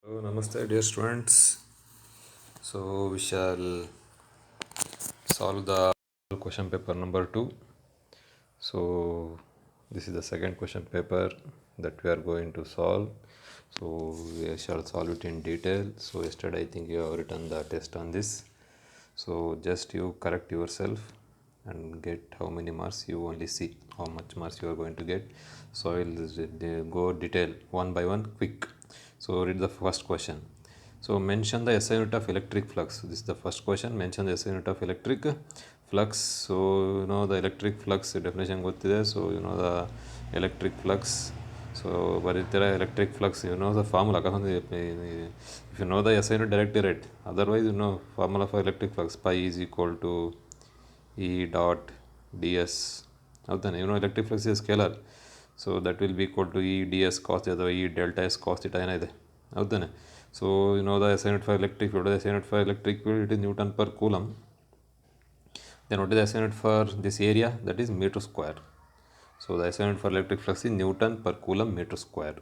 Hello, namaste, dear students. So we shall solve the question paper number 2. So this is the second question paper that we are going to solve. So we shall solve it in detail. So yesterday I think you have written the test on this. So just you correct yourself and get how many marks. You only see how much marks you are going to get. So I will go detail one by one quick. So read the first question. So mention the SI unit of electric flux. This is the first question. Mention the SI unit of electric flux. So you know the electric flux definition ಗೊತ್ತಿದೆ. So you know the electric flux. So ಬರೀತೀರಾ electric flux, you know the formula. If you know the SI unit directly write. Otherwise you know formula for electric flux. Pi is equal to E dot ds. ಹೌದಾನೆ, you know electric flux is scalar. So that will be equal to E ds cos theta ಅಥವಾ E delta S cos theta ಏನಿದೆ ಹೌದಾನೆ. So you know the SI unit for electric field. The SI unit for electric field it is Newton per Coulomb. Then what is the SI unit for this area? That is meter square. So the SI unit for electric flux is Newton per Coulomb meter square.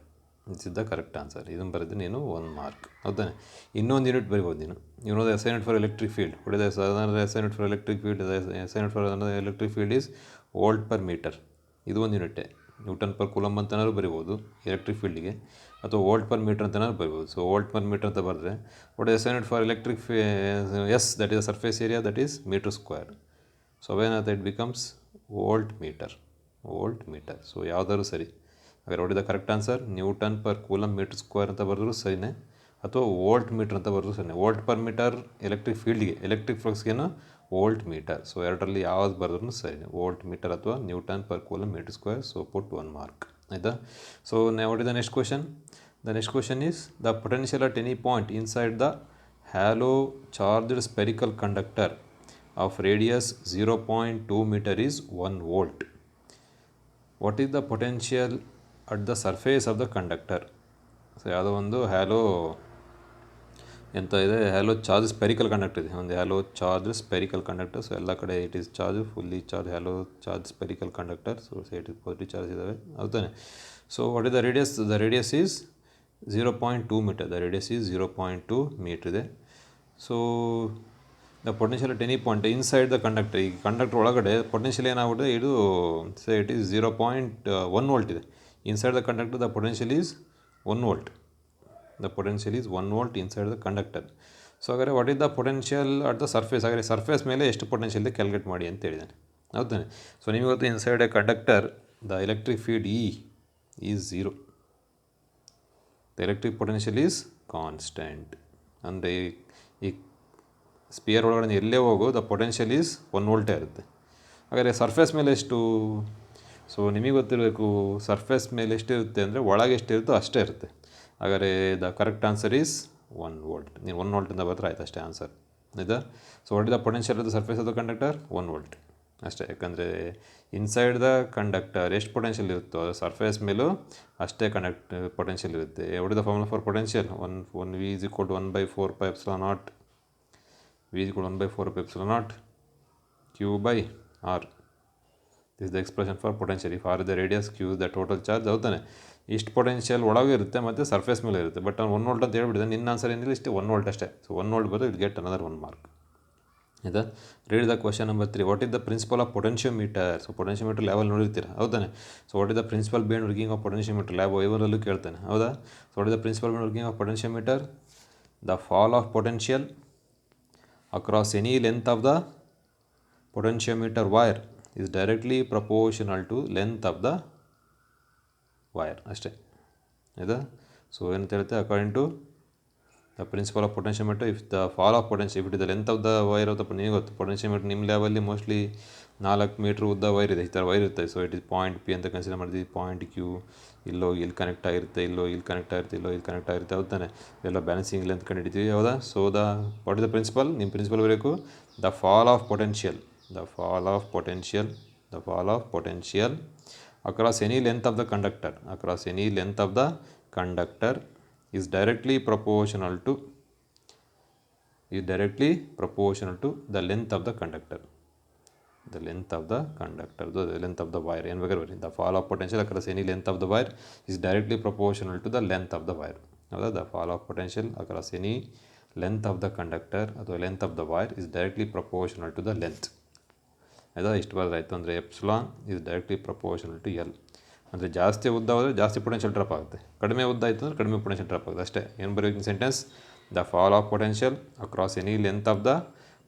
This is the correct answer. ಇದನ್ನು ಬರೆದು ನೀನು 1 mark ಹೌದಾನೆ. ಇನ್ನೊಂದು unit ಬರಿಬೋದು ನೀನು. You know the SI unit for electric field. What is the another SI unit for electric field? The SI unit for another electric field is volt per meter. ಇದು ಒಂದು ಯೂನಿಟೇ. Newton per coulomb ಅಂತನಾದ್ರು ಬರಿಬೋದು electric ಫೀಲ್ಡಿಗೆ, ಅಥವಾ volt per metre ಅಂತನಾದ್ರು ಬರಿಬೋದು. So volt per metre ಅಂತ ಬರೆದ್ರೆ what is unit for electric is that is surface area that is metre square. So ಅವೇನಾಗುತ್ತೆ it becomes volt metre. So ಯಾವುದಾದ್ರು ಸರಿ. ಹಾಗಾದ್ರೆ what is the correct answer? Newton per coulomb metre square ಅಂತ ಬರೆದ್ರು ಸರಿನೇ, ಅಥವಾ ವೋಲ್ಟ್ ಮೀಟರ್ ಅಂತ ಬರೆದ್ರು ಸರಿನೇ. ವೋಲ್ಟ್ ಪರ್ ಮೀಟರ್ ಎಲೆಕ್ಟ್ರಿಕ್ ಫೀಲ್ಡ್ಗೆ, ಎಲೆಕ್ಟ್ರಿಕ್ ಫ್ಲಕ್ಸ್ಗೇನು ವೋಲ್ಟ್ ಮೀಟರ್. ಸೊ ಎರಡರಲ್ಲಿ ಯಾವ್ದು ಬರೆದ್ರು ಸರಿ, ವೋಲ್ಟ್ ಮೀಟರ್ ಅಥವಾ newton per coulomb metre square. So put 1 mark ಆಯಿತಾ. So what is the next question? The next question is the potential at any point inside the hollow charged spherical conductor of radius 0.2 metre is 1 volt. What is the potential at the surface of the conductor? So ಯಾವುದೋ ಒಂದು hello ಎಂತ ಇದೆ, hello charge spherical conductor ಇದೆ, ಒಂದು hollow charge spherical conductor. So ಎಲ್ಲ ಕಡೆ it is charge, fully charge, hollow charge spherical conductor. So it is positive charge ಇದ್ದಾವೆ ಹೌದಾನೆ. So what is the radius? The radius is 0.2 metre. The radius is 0.2 metre ಇದೆ. So the potential at any point inside the conductor, ಈ conductor ಒಳಗಡೆ potential ಏನಾಗ್ಬಿಟ್ಟಿದೆ, ಇದು say it is 0.1 volt ಇದೆ. Inside the conductor the potential is 1 volt. The potential is 1 volt inside the conductor. So ಹಾಗಾದರೆ what is the potential at the surface? ಹಾಗಾದರೆ surface ಮೇಲೆ ಎಷ್ಟು potential ಇದೆ ಕ್ಯಾಲ್ಕುಲೇಟ್ ಮಾಡಿ ಅಂತ ಹೇಳಿದ್ದಾನೆ ಹೌದಾನೆ. ಸೊ ನಿಮಗೆ ಗೊತ್ತು inside A conductor the electric field E is 0. The electric potential is constant. ಅಂದರೆ ಈ ಸ್ಪಿಯರ್ ಒಳಗಡೆ ಎಲ್ಲೇ ಹೋಗೋ ದ ಪೊಟೆನ್ಷಿಯಲ್ ಈಸ್ 1 ವೋಲ್ಟೇ ಇರುತ್ತೆ. ಹಾಗಾದರೆ ಸರ್ಫೇಸ್ ಮೇಲೆ ಎಷ್ಟು? ಸೊ ನಿಮಗೆ ಗೊತ್ತಿರಬೇಕು ಸರ್ಫೇಸ್ ಮೇಲೆ ಎಷ್ಟಿರುತ್ತೆ ಅಂದರೆ ಒಳಗೆ ಎಷ್ಟಿರುತ್ತೋ ಅಷ್ಟೇ ಇರುತ್ತೆ. ಹಾಗಾದರೆ the correct answer is 1 volt. ನೀವು 1 ವೋಲ್ಟಿಂದ ಬರ್ತಾರೆ ಆಯ್ತು ಅಷ್ಟೇ ಆನ್ಸರ್ ಆಯಿತಾ. So what is the potential of the surface of the conductor? 1 volt ಅಷ್ಟೇ. ಯಾಕಂದರೆ ಇನ್ಸೈಡ್ ದ ಕಂಡಕ್ಟರ್ ಎಷ್ಟು ಪೊಟೆನ್ಷಿಯಲ್ ಇರುತ್ತೋ ಅದು ಸರ್ಫೇಸ್ ಮೇಲೂ ಅಷ್ಟೇ ಪೊಟೆನ್ಷಿಯಲ್ ಇರುತ್ತೆ. What is the formula for potential? One V is equal to 1/4πε0. V is equal 1/4πε0 q by r. This the expression for potential. If R the radius, Q the total charge ಹೌದಾನೆ. ಇಷ್ಟು potential ಒಳಗೆ ಇರುತ್ತೆ ಮತ್ತು surface ಮೇಲೆ ಇರುತ್ತೆ. But ಅವ್ನು 1 volt ಅಂತ ಹೇಳ್ಬಿಟ್ಟಿದೆ. ನಿನ್ನ ಆನ್ಸರ್ ಏನಿಲ್ಲ, ಇಷ್ಟೇ 1 ವೋಲ್ಟ್ ಅಷ್ಟೇ. ಸೊ 1 ವೋಲ್ಟ್ ಬರೋದು ಇಟ್ ಗೆಟ್ ಅನದರ್ 1 ಮಾರ್ಕ್ ಆಯಿತಾ. Read the question number 3. What is the principal of potentiometer? So potentiometer ಲ್ಯಾಬಲ್ಲಿ ನೋಡಿರ್ತೀರ ಹೌದಾನೆ. So what is the principal behind working of potentiometer? Lab ವೈವರಲ್ಲೂ ಕೇಳ್ತಾನೆ ಹೌದಾ. So what is the principal behind working of potentiometer? The fall of potential across any length of the potentiometer wire is directly proportional to length of the wire ಅಷ್ಟೇ ಆಯಿತಾ. So ಏನಂತ ಹೇಳುತ್ತೆ, according to the principal of potentiometer, if the fall of potential if it the length of the wire of the, ನೀವು ಗೊತ್ತು potentiometer ನಿಮ್ಮ ಲ್ಯಾಬಲ್ಲಿ mostly 4 metre ಉದ್ದ wire ಇದೆ, ಈ ಥರ ವೈರ್ ಇರುತ್ತೆ. So it is point P ಅಂತ ಕನ್ಸಿಡರ್ ಮಾಡಿದ್ವಿ. ಪಾಯಿಂಟ್ ಕ್ಯೂ ಇಲ್ಲೋ ಇಲ್ಲಿ ಕನೆಕ್ಟ್ ಆಗಿರುತ್ತೆ, ಇಲ್ಲೋ ಇಲ್ಲಿ ಕನೆಕ್ಟ್ ಆಗಿರುತ್ತೆ, ಇಲ್ಲೋ ಇಲ್ಲಿ ಕನೆಕ್ಟ್ ಆಗಿರುತ್ತೆ ಹೌದಾನೆ. ಎಲ್ಲ ಬ್ಯಾಲೆನ್ಸಿಂಗ್ ಲೆಂತ್ ಕಂಡು ಹಿಡಿತೀವಿ ಹೌದಾ. So what is the principle? ನಿಮ್ಮ ಪ್ರಿನ್ಸಿಪಲ್ ಬರಬೇಕು the fall of potential across any length of the conductor is directly proportional to the length of the conductor. The length of the wire. The fall of potential across any length of the wire is directly proportional to the length of the wire. ಹೌದಾ? The fall of potential across any length of the conductor ಅಥವಾ length of the wire is directly proportional to the length. ಆಯಿತಾ? ಇಷ್ಟು ಬರೋದಾಯಿತು. ಅಂದರೆ epsilon is directly proportional to L. ಅಂದರೆ ಜಾಸ್ತಿ ಉದ್ದ ಹೋದರೆ ಜಾಸ್ತಿ ಪೊಟೆನ್ಷಿಯಲ್ ಡ್ರಾಪ್ ಆಗುತ್ತೆ, ಕಡಿಮೆ ಉದ್ದ ಆಯಿತು ಅಂದರೆ ಕಡಿಮೆ ಪೊಟೆನ್ಷಿಯಲ್ ಡ್ರಾಪ್ ಆಗುತ್ತೆ ಅಷ್ಟೇ. ಏನು ಬರೀಬೇಕು sentence? The fall of potential across any length of the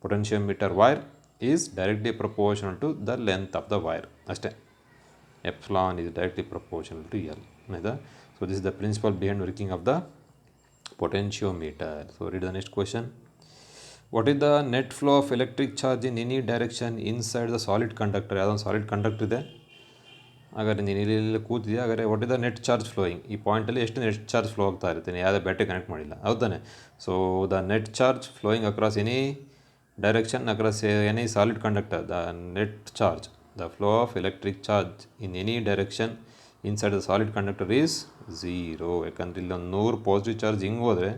potentiometer wire is directly proportional to the length of the wire ಅಷ್ಟೇ. Epsilon is directly proportional to L. ಆಯಿತಾ? So this is the principle behind working of the potentiometer. So read the next question. What is the net flow of electric charge in any direction inside the solid conductor? ಯಾವುದೊಂದು solid conductor ಇದೆ, ಹಾಗಾದ್ರೆ ನೀನು ಇಲ್ಲಿ ಕೂತಿದೆಯಾ, ಹಾಗಾದರೆ what is the net charge flowing? ಈ ಪಾಯಿಂಟಲ್ಲಿ ಎಷ್ಟು net charge flow ಆಗ್ತಾ ಇರುತ್ತೆ, ಯಾವುದೇ ಬ್ಯಾಟ್ರಿ ಕನೆಕ್ಟ್ ಮಾಡಿಲ್ಲ, ಹೌದಾನೆ? So the net charge flowing across any direction across any solid conductor, the net charge, the flow of electric charge in any direction inside the solid conductor is 0. ಯಾಕಂದರೆ ಇಲ್ಲಿ ಒಂದು 100 positive charge ಹಿಂಗೆ ಹೋದರೆ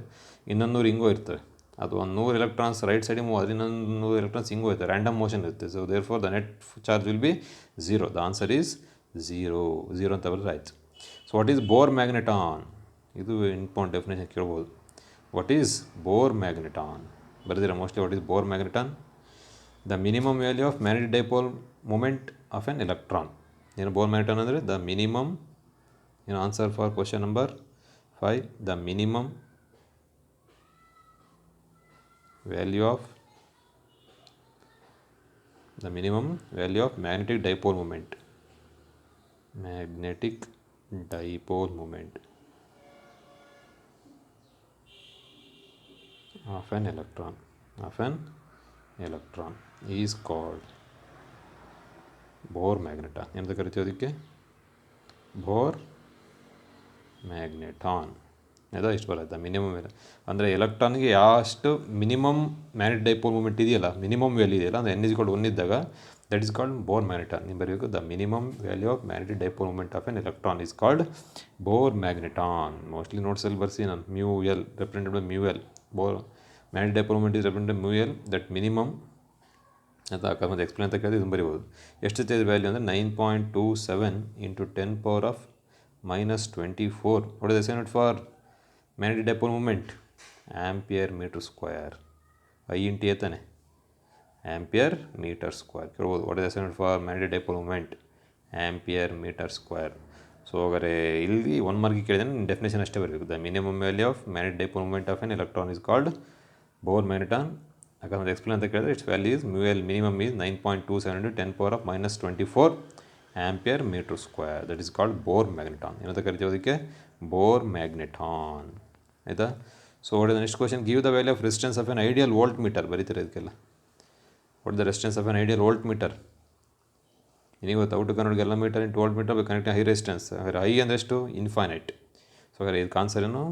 ಇನ್ನೊಂದು 100 ಹಿಂಗೋ ಇರ್ತವೆ. ಅದು ಒಂದು 100 ಎಲೆಕ್ಟ್ರಾನ್ಸ್ ರೈಟ್ ಸೈಡಿಗೆ ಮೂವ್ ಆದರೆ ಇನ್ನೊಂದು 100 ಎಲೆಕ್ಟ್ರಾನ್ಸ್ ಹಿಂಗೋ ಇರ್ತವೆ, ರ್ಯಾಂಡಮ್ ಮೋಷನ್ ಇರುತ್ತೆ. So there for the net charge will be 0. The answer is 0 ಅಂತ ಬರೆದ್ರೆ ಆಯಿತು. So what is Bohr magneton? ಇದು ಇಂಪಾರ್ಟೆಂಟ್ ಡೆಫಿನೇಷನ್ ಕೇಳ್ಬೋದು. ವಾಟ್ ಈಸ್ ಬೋರ್ ಮ್ಯಾಗ್ನೆಟಾನ್ ಬರೆದಿರ mostly. What is Bohr magneton? The minimum value of magnetic dipole moment of an electron. ಏನು Bohr magneton ಅಂದರೆ? The minimum, ಏನು answer for question number 5, the minimum value of magnetic dipole moment. Magnetic dipole moment of an electron is called Bohr magneton. ಎಂತ ಕರಿತೀವಿ ಅದಕ್ಕೆ? Bohr magneton. ಆಯಿತಾ? ಇಷ್ಟು ಬರುತ್ತೆ minimum value. ಅಂದರೆ ಎಲೆಕ್ಟ್ರಾನ್ಗೆ ಯಾಷ್ಟು ಮಿನಿಮಮ್ ಮ್ಯಾಗ್ನೆಟ್ ಡೈಪೋಲ್ ಮೂಮೆಂಟ್ ಇದೆಯಲ್ಲ, ಮಿನಿಮಮ್ ವ್ಯಾಲ್ಯೂ ಇದೆಯಲ್ಲ, ಅಂದರೆ n=1 ಇದ್ದಾಗ that is called Bohr magneton. ನೀವು ಬರೀಬೇಕು the minimum value of magnetic dipole moment of an electron is called Bohr magneton. Mostly ನೋಟ್ಸಲ್ಲಿ ಬರ್ಸಿ ನಾನು μL represented by μL. Bohr magnetic dipole moment is represented by μL, that minimum ಅಂತ ಅಕಸ್ಮಾತ್ explain ಅಂತ ಕೇಳಿದ್ರೆ ಇದನ್ನು ಬರಿಬೋದು. ಎಷ್ಟಿದೆ ವ್ಯಾಲ್ಯೂ ಅಂದರೆ 9.27 × 10⁻⁻24. What is the unit for magnetic dipole moment? Ampere metre square. I × A ತಾನೆ, ಆಂಪಿಯರ್ ಮೀಟರ್ ಸ್ಕ್ವೇರ್ ಕೇಳ್ಬೋದು. What is the unit for magnetic dipole moment? Ampere metre square. So ಹಾಗಾದರೆ ಇಲ್ಲಿ 1 ಮಾರ್ಕಿಗೆ ಕೇಳಿದ್ರೆ ಡೆಫಿನೇಷನ್ ಅಷ್ಟೇ ಬರಬೇಕು. The minimum value of magnetic dipole moment of an electron is called Bohr magneton. ಅಕಸ್ಮಾತ್ explain ಅಂತ ಕೇಳಿದ್ರೆ it's value is μL minimum is 9.27 × 10⁻⁻24 ampere metre square. That is called Bohr magneton. ಏನಂತ ಕರಿತೀವಿ ಅದಕ್ಕೆ? Bohr magneton. ಆಯಿತಾ? So what is the next question? Give the value of resistance of an ideal voltmeter. ಬರೀತಾರೆ ಇದಕ್ಕೆಲ್ಲ. What the resistance of an ideal voltmeter? ನೀವು out Kannada ಎಲ್ಲ meter into voltmeter connect high resistance. ಹಾಗಾದರೆ I ಅಂದರೆ ಎಷ್ಟು? Infinite. So ಹಾಗಾದರೆ ಇದಕ್ಕೆ answer ಏನು?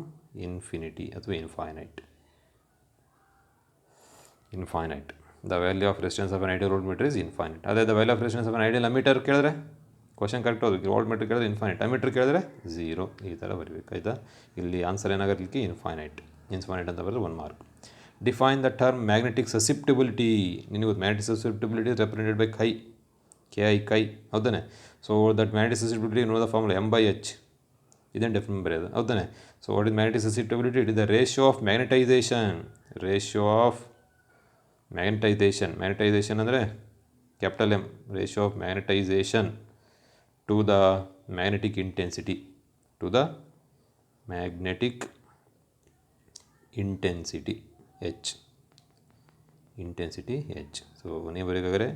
ಇನ್ಫಿನಿಟಿ ಅಥವಾ infinite. The value of resistance of an ideal voltmeter is infinite. ಅದೇ the value of resistance of an ideal ammeter ಕೇಳಿದ್ರೆ question correct ಹೋಗಿ. ವೋಲ್ಟ್ ಮೀಟರ್ ಕೇಳಿದ್ರೆ ಇನ್ಫೈನೈಟ್, ಅಮೀಟರ್ ಕೇಳಿದ್ರೆ 0. ಈ ಥರ ಬರಬೇಕು. ಆಯಿತಾ? ಇಲ್ಲಿ ಆನ್ಸರ್ ಏನಾಗಲಿಕ್ಕೆ? ಇನ್ಫೈನೈಟ್ ಅಂತ ಬರೆದ್ರೆ 1 mark. Define the term magnetic susceptibility. ನಿನಗೆ magnetic susceptibility represented by chi, chi ಹೌದಾನೆ? So that magnetic susceptibility know the formula m/h. ಇದೇನು ಡೆಫಿನೆಟ್ ಬರೆಯೋದು, ಹೌದಾನೆ? So what is magnetic susceptibility? It is the ratio of magnetisation. Magnetisation ಅಂದರೆ capital M. Ratio of magnetisation to the magnetic intensity. H. So ನೀವು ಬರೀಬೇಕಾದ್ರೆ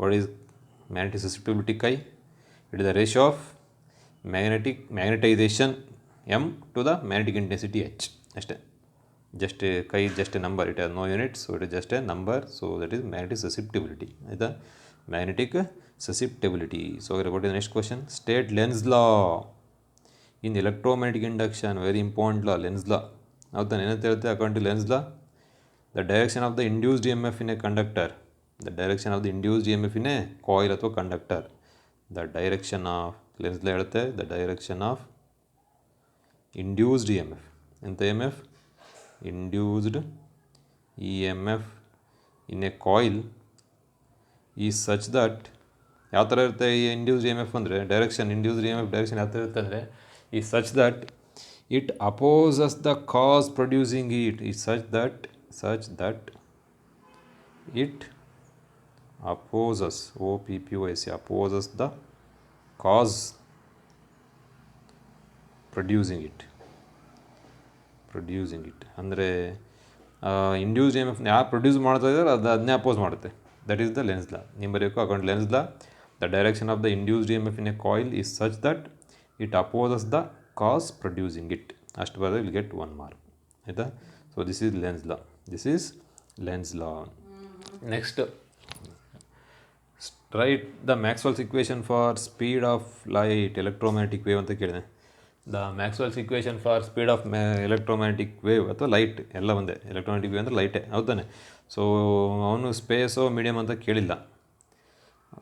what is magnetic susceptibility chi? It is the ratio of magnetisation M to the magnetic intensity H. ಅಷ್ಟೇ. Just chi just a number, it has no unit, so it is just a number. So that is magnetic susceptibility. ಆಯಿತಾ? Magnetic susceptibility. So what is next question? State Lenz law in electromagnetic induction. Very important law, Lenz law. ಹೌದಾ? ಏನಂತ ಹೇಳ್ತೆ according to Lenz law? The direction of the induced EMF in a conductor. The direction of the induced EMF in a coil ಅಥವಾ conductor. The direction of lens ಲಾ ಹೇಳುತ್ತೆ the direction of induced EMF. ಎಂತ EMF? Induced EMF in a coil is such that. ಯಾವ ಥರ ಇರುತ್ತೆ ಈ induced EMF ಅಂದರೆ? Induced EMF direction ಯಾವ ಥರ ಇರುತ್ತೆ ಅಂದರೆ ಈ such that it opposes the cause producing it is such that it opposes opposes the cause producing it ಅಂದರೆ ಇಂಡ್ಯೂಸ್ಡ್ ಇ ಎಮ್ ಎಫ್ ಯಾರು ಪ್ರೊಡ್ಯೂಸ್ ಮಾಡ್ತಾ ಇದ್ದಾರೆ ಅದನ್ನೇ ಅಪೋಸ್ ಮಾಡುತ್ತೆ. That is the Lenz law. ನೀವು ಬರೆಯಬೇಕು account Lenz law the direction of the induced E M F in a coil is such that it opposes the cause producing it. ಅಷ್ಟು ಬರೆದ್ರೆ will get 1 mark. ಆಯಿತಾ? So this is Lenz law. Next, write the Maxwell's equation for speed of light electromagnetic wave ಅಂತ ಕೇಳಿದೆ. The Maxwell's equation for speed of electromagnetic wave ಅಥವಾ light ಎಲ್ಲ ಒಂದೇ. Electromagnetic wave ಅಂದರೆ ಲೈಟೇ, ಹೌದಾನೆ? So ಅವನು ಸ್ಪೇಸೋ medium ಅಂತ ಕೇಳಿಲ್ಲ.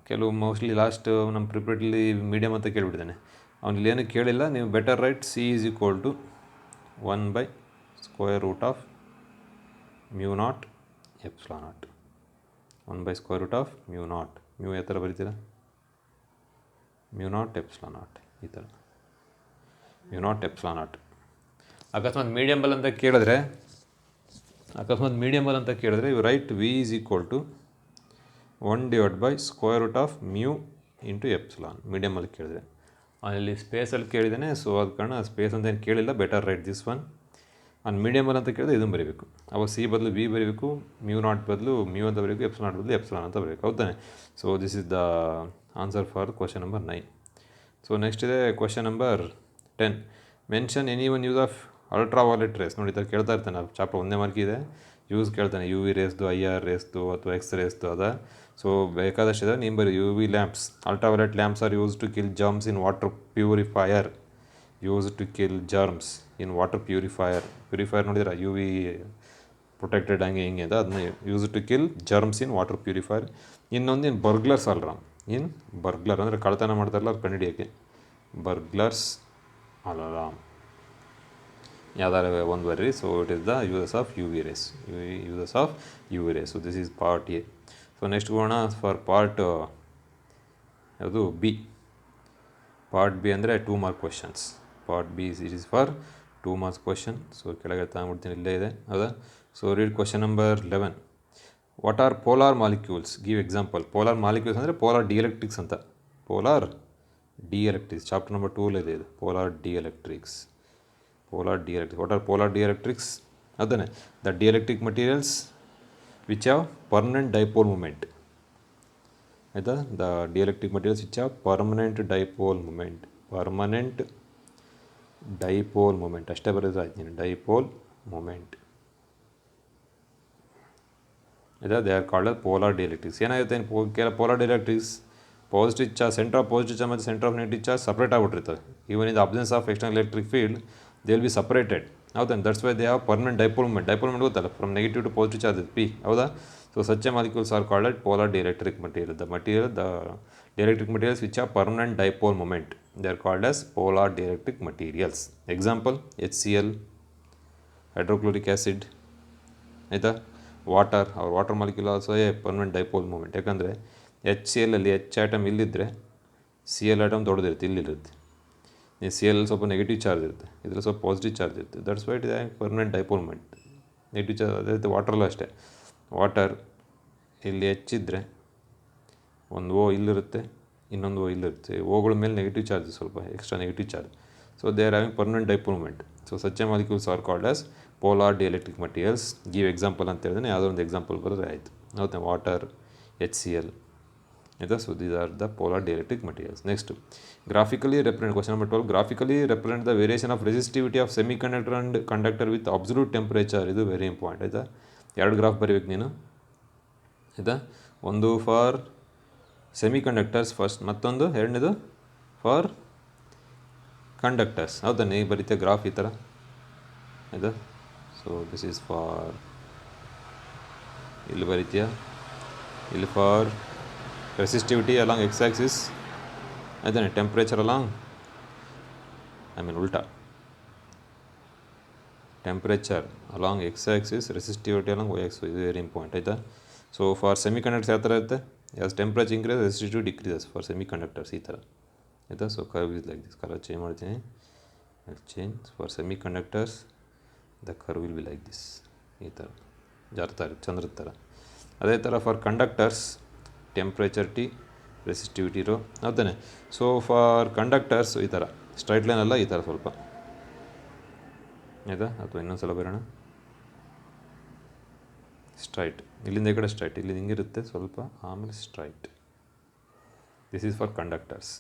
ಕೆಲವು ಮೋಸ್ಟ್ಲಿ ಲಾಸ್ಟ್ ನಮ್ಮ ಪ್ರಿಪರೇಟ್ಲಿ ಮೀಡಿಯಮ್ ಅಂತ ಕೇಳಿಬಿಟ್ಟಿದ್ದಾನೆ. ಅವನಲ್ಲಿ ಏನು ಕೇಳಿಲ್ಲ. ನೀವು better write C is equal to 1/√μ0 ε0. 1/√μ0. Mu ಯಾವ ಥರ ಬರೀತೀರಾ? μ0 ε0 ಈ ಥರ. μ0 ε0. ಅಕಸ್ಮಾತ್ ಮೀಡಿಯಮ್ ಬಲ್ ಅಂತ ಕೇಳಿದ್ರೆ ಇವು write V is equal to 1/√μ into epsilon. ಮೀಡಿಯಮಲ್ಲಿ ಕೇಳಿದ್ರೆ, ಅಲ್ಲಿ ಸ್ಪೇಸಲ್ಲಿ ಕೇಳಿದ್ದಾನೆ. ಸೊ ಅದು ಕಾರಣ ಸ್ಪೇಸ್ ಅಂತ ಏನು ಕೇಳಿಲ್ಲ. Better write this one. ಮೀಡಿಯಮಲ್ಲಿ ಅಂತ ಕೇಳಿದ್ರೆ ಇದನ್ನು ಬರೀಬೇಕು. ಅವಾಗ ಸಿ ಬದಲು ವಿ ಬರೀಬೇಕು, μ0 ಬದಲು ಮ್ಯೂ ಅಂತ ಬರೀಬೇಕು, ಎಪ್ಸಿಲಾನ್ ಬದಲು ಎಪ್ಸಿಲಾನ್ ಅಂತ ಬರೀಬೇಕು, ಹೌದಾನೆ? So this is the answer for question number 9. So next ಇದೆ question number 10. Mention any one use of ultraviolet rays. ನೋಡಿ, ಥರ ಕೇಳ್ತಾ ಇರ್ತಾನೆ. ಅದು ಚಾಪ್ಟರ್ 1ನೇ ಮಾರ್ಕ್ ಇದೆ. ಯೂಸ್ ಕೇಳ್ತಾನೆ, ಯು ವಿ ರೇಸ್ದು, IR ರೇಸ್ದು ಅಥವಾ ಎಕ್ಸ್ ರೇಸ್ದು ಅದ. ಸೊ ಬೇಕಾದಷ್ಟಿದೆ. ನೀವು ಬರೀ UV lamps, ultraviolet lamps are use to kill germs in water purifier. Purifier ನೋಡಿದ್ರೆ UV ಪ್ರೊಟೆಕ್ಟೆಡ್ ಹಂಗೆ ಹಿಂಗೆ ಅಂತ, ಅದನ್ನ use to kill germs in water purifier. ಇನ್ನೊಂದು ಬರ್ಗ್ಲರ್ಸ್ ಅಲಾರ್ಮ್. ಬರ್ಗ್ಲರ್ ಅಂದರೆ ಕಳ್ತನ ಮಾಡ್ತಾರಲ್ಲ, ಅದು ಕಂಡುಹಿಡಿಯೋಕ್ಕೆ ಬರ್ಗ್ಲರ್ಸ್ ಅಲಾರ್ಮ್ ಯಾವ್ದಾರ ಒಂದು ಬರ್ರಿ. So it is the uses of UV rays. So this is part A. So next ಹೋಗೋಣ ಫಾರ್ ಪಾರ್ಟ್ ಯಾವುದು ಬಿ. ಪಾರ್ಟ್ ಬಿ ಅಂದರೆ 2 mark questions. Part B it is for 2 marks question. So ಕೆಳಗೆ ತಗೊಂಡ್ಬಿಡ್ತೀನಿ, ಇಲ್ಲೇ ಇದೆ, ಹೌದಾ? So read question number 11. What are polar molecules? Give example. Polar molecules ಅಂದರೆ polar dielectrics ಅಂತ. ಪೋಲಾರ್ ಡಿಎಲೆಕ್ಟ್ರಿಕ್ಸ್ ಚಾಪ್ಟರ್ ನಂಬರ್ 2 ಇದೆ ಇದು. Polar ಡಿಎಲೆಕ್ಟ್ರಿಕ್ಸ್. What are polar dielectrics? ಅದನ್ನೇ the dielectric materials which have permanent dipole moment. ಆಯಿತಾ? The dielectric materials which have permanent dipole moment ಅಷ್ಟೇ ಬರೋದು ಆಯ್ತು ನೀನು. ಡೈಪೋಲ್ ಮೂಮೆಂಟ್ ಆಯಿತಾ? They are called polar dielectrics. ಏನಾಗುತ್ತೆ polar dielectrics positive charge, centre of positive charge ಮತ್ತು centre of negative charge separate ಆಗಿಬಿಟ್ಟಿರ್ತವೆ. Even in the absence of external electric field they will be separated. ಹೌದಾ? That's why they have permanent dipole moment ಗೊತ್ತಲ್ಲ, from negative to positive charge P, ಹೌದಾ? So such a molecules are called polar dielectric material. The dielectric materials which have permanent dipole moment they are called as polar dielectric materials. Example HCl, hydrochloric acid, ಆಯಿತಾ? Water molecule also a permanent dipole moment. ಯಾಕಂದರೆ HCl ಅಲ್ಲಿ H atom ಇಲ್ಲಿದ್ದರೆ Cl atom ದೊಡ್ಡದಿರುತ್ತೆ, ಇಲ್ಲಿರುತ್ತೆ. Cl ಸ್ವಲ್ಪ negative charge ಇರುತ್ತೆ, ಇದರಲ್ಲಿ ಸ್ವಲ್ಪ ಪಾಸಿಟಿವ್ ಚಾರ್ಜ್ ಇರುತ್ತೆ. That's why it is permanent dipole moment. Negative charge ಅದೇ ರೀತಿ ವಾಟರಲ್ಲೂ ಅಷ್ಟೇ. ವಾಟರ್ ಇಲ್ಲಿ ಹೆಚ್ಚಿದ್ರೆ ಒಂದು O ಇಲ್ಲಿರುತ್ತೆ, ಇನ್ನೊಂದು O ಇಲ್ಲಿರುತ್ತೆ. ಓಗಳ ಮೇಲೆ ನೆಗೆಟಿವ್ ಚಾರ್ಜ್, ಸ್ವಲ್ಪ extra negative charge. So they are having permanent dipole moment. So such a molecules are called as polar dielectric materials. Give example ಅಂತ ಹೇಳಿದ್ರೆ ಯಾವುದೋ ಒಂದು ಎಕ್ಸಾಂಪಲ್ ಬರೋದ್ರೆ ಆಯಿತು, ಹೌದಾ? ವಾಟರ್, HCl, ಆಯಿತಾ? So these are the polar dielectric materials. Next, graphically represent question number 12. Graphically represent the variation of resistivity of semiconductor and conductor with absolute temperature. ಇದು very important, ಆಯಿತಾ? 2 graph ಬರೀಬೇಕು ನೀನು, ಆಯಿತಾ? ಒಂದು for semi conductors first, ಮತ್ತೊಂದು ಎರಡನೇದು for conductors, ಹೌದಾ? ನೀವು ಬರೀತೀಯ ಗ್ರಾಫ್ ಈ ಥರ, ಆಯಿತಾ? ಸೊ ದಿಸ್ ಈಸ್ ಫಾರ್, ಇಲ್ಲಿ ಬರೀತೀಯ, ಇಲ್ಲಿ ಫಾರ್ resistivity along x-axis, ಆಯ್ತಾನೆ? ಟೆಂಪ್ರೇಚರ್ ಅಲಾಂಗ್ ಉಲ್ಟಾ, temperature along x-axis, resistivity along y-axis. ಇದು ವೆರಿ ಇಂಪಾರ್ಟೆಂಟ್, ಆಯಿತಾ? ಸೊ ಫಾರ್ ಸೆಮಿ ಕಂಡಕ್ಟರ್ಸ್ ಯಾವ ಥರ ಇರುತ್ತೆ? As temperature resistivity decreases for semiconductors, ಈ ಥರ, ಆಯಿತಾ? So curve is like this. Colour change ಮಾಡ್ತೀನಿ. I'll change. For semiconductors the curve will be like this, ಈ ಥರ ಜಾರ್ತಾ ಇರುತ್ತೆ ಚಂದ್ರದ ಥರ. ಅದೇ ಥರ for conductors temperature T, resistivity rho, ಹೌದಾನೆ. ಸೊ ಫಾರ್ ಕಂಡಕ್ಟರ್ಸ್ ಈ ಥರ ಸ್ಟ್ರೈಟ್ ಲೈನ್ ಅಲ್ಲ, ಈ ಥರ ಸ್ವಲ್ಪ ಆಯಿತಾ. ಅಥವಾ ಇನ್ನೊಂದು ಸಲ ಬರೋಣ. ಸ್ಟ್ರೈಟ್, ಇಲ್ಲಿಂದ ಈ ಕಡೆ ಸ್ಟ್ರೈಟ್, ಇಲ್ಲಿ ಹಿಂಗಿರುತ್ತೆ ಸ್ವಲ್ಪ, ಆಮೇಲೆ straight. This is for conductors.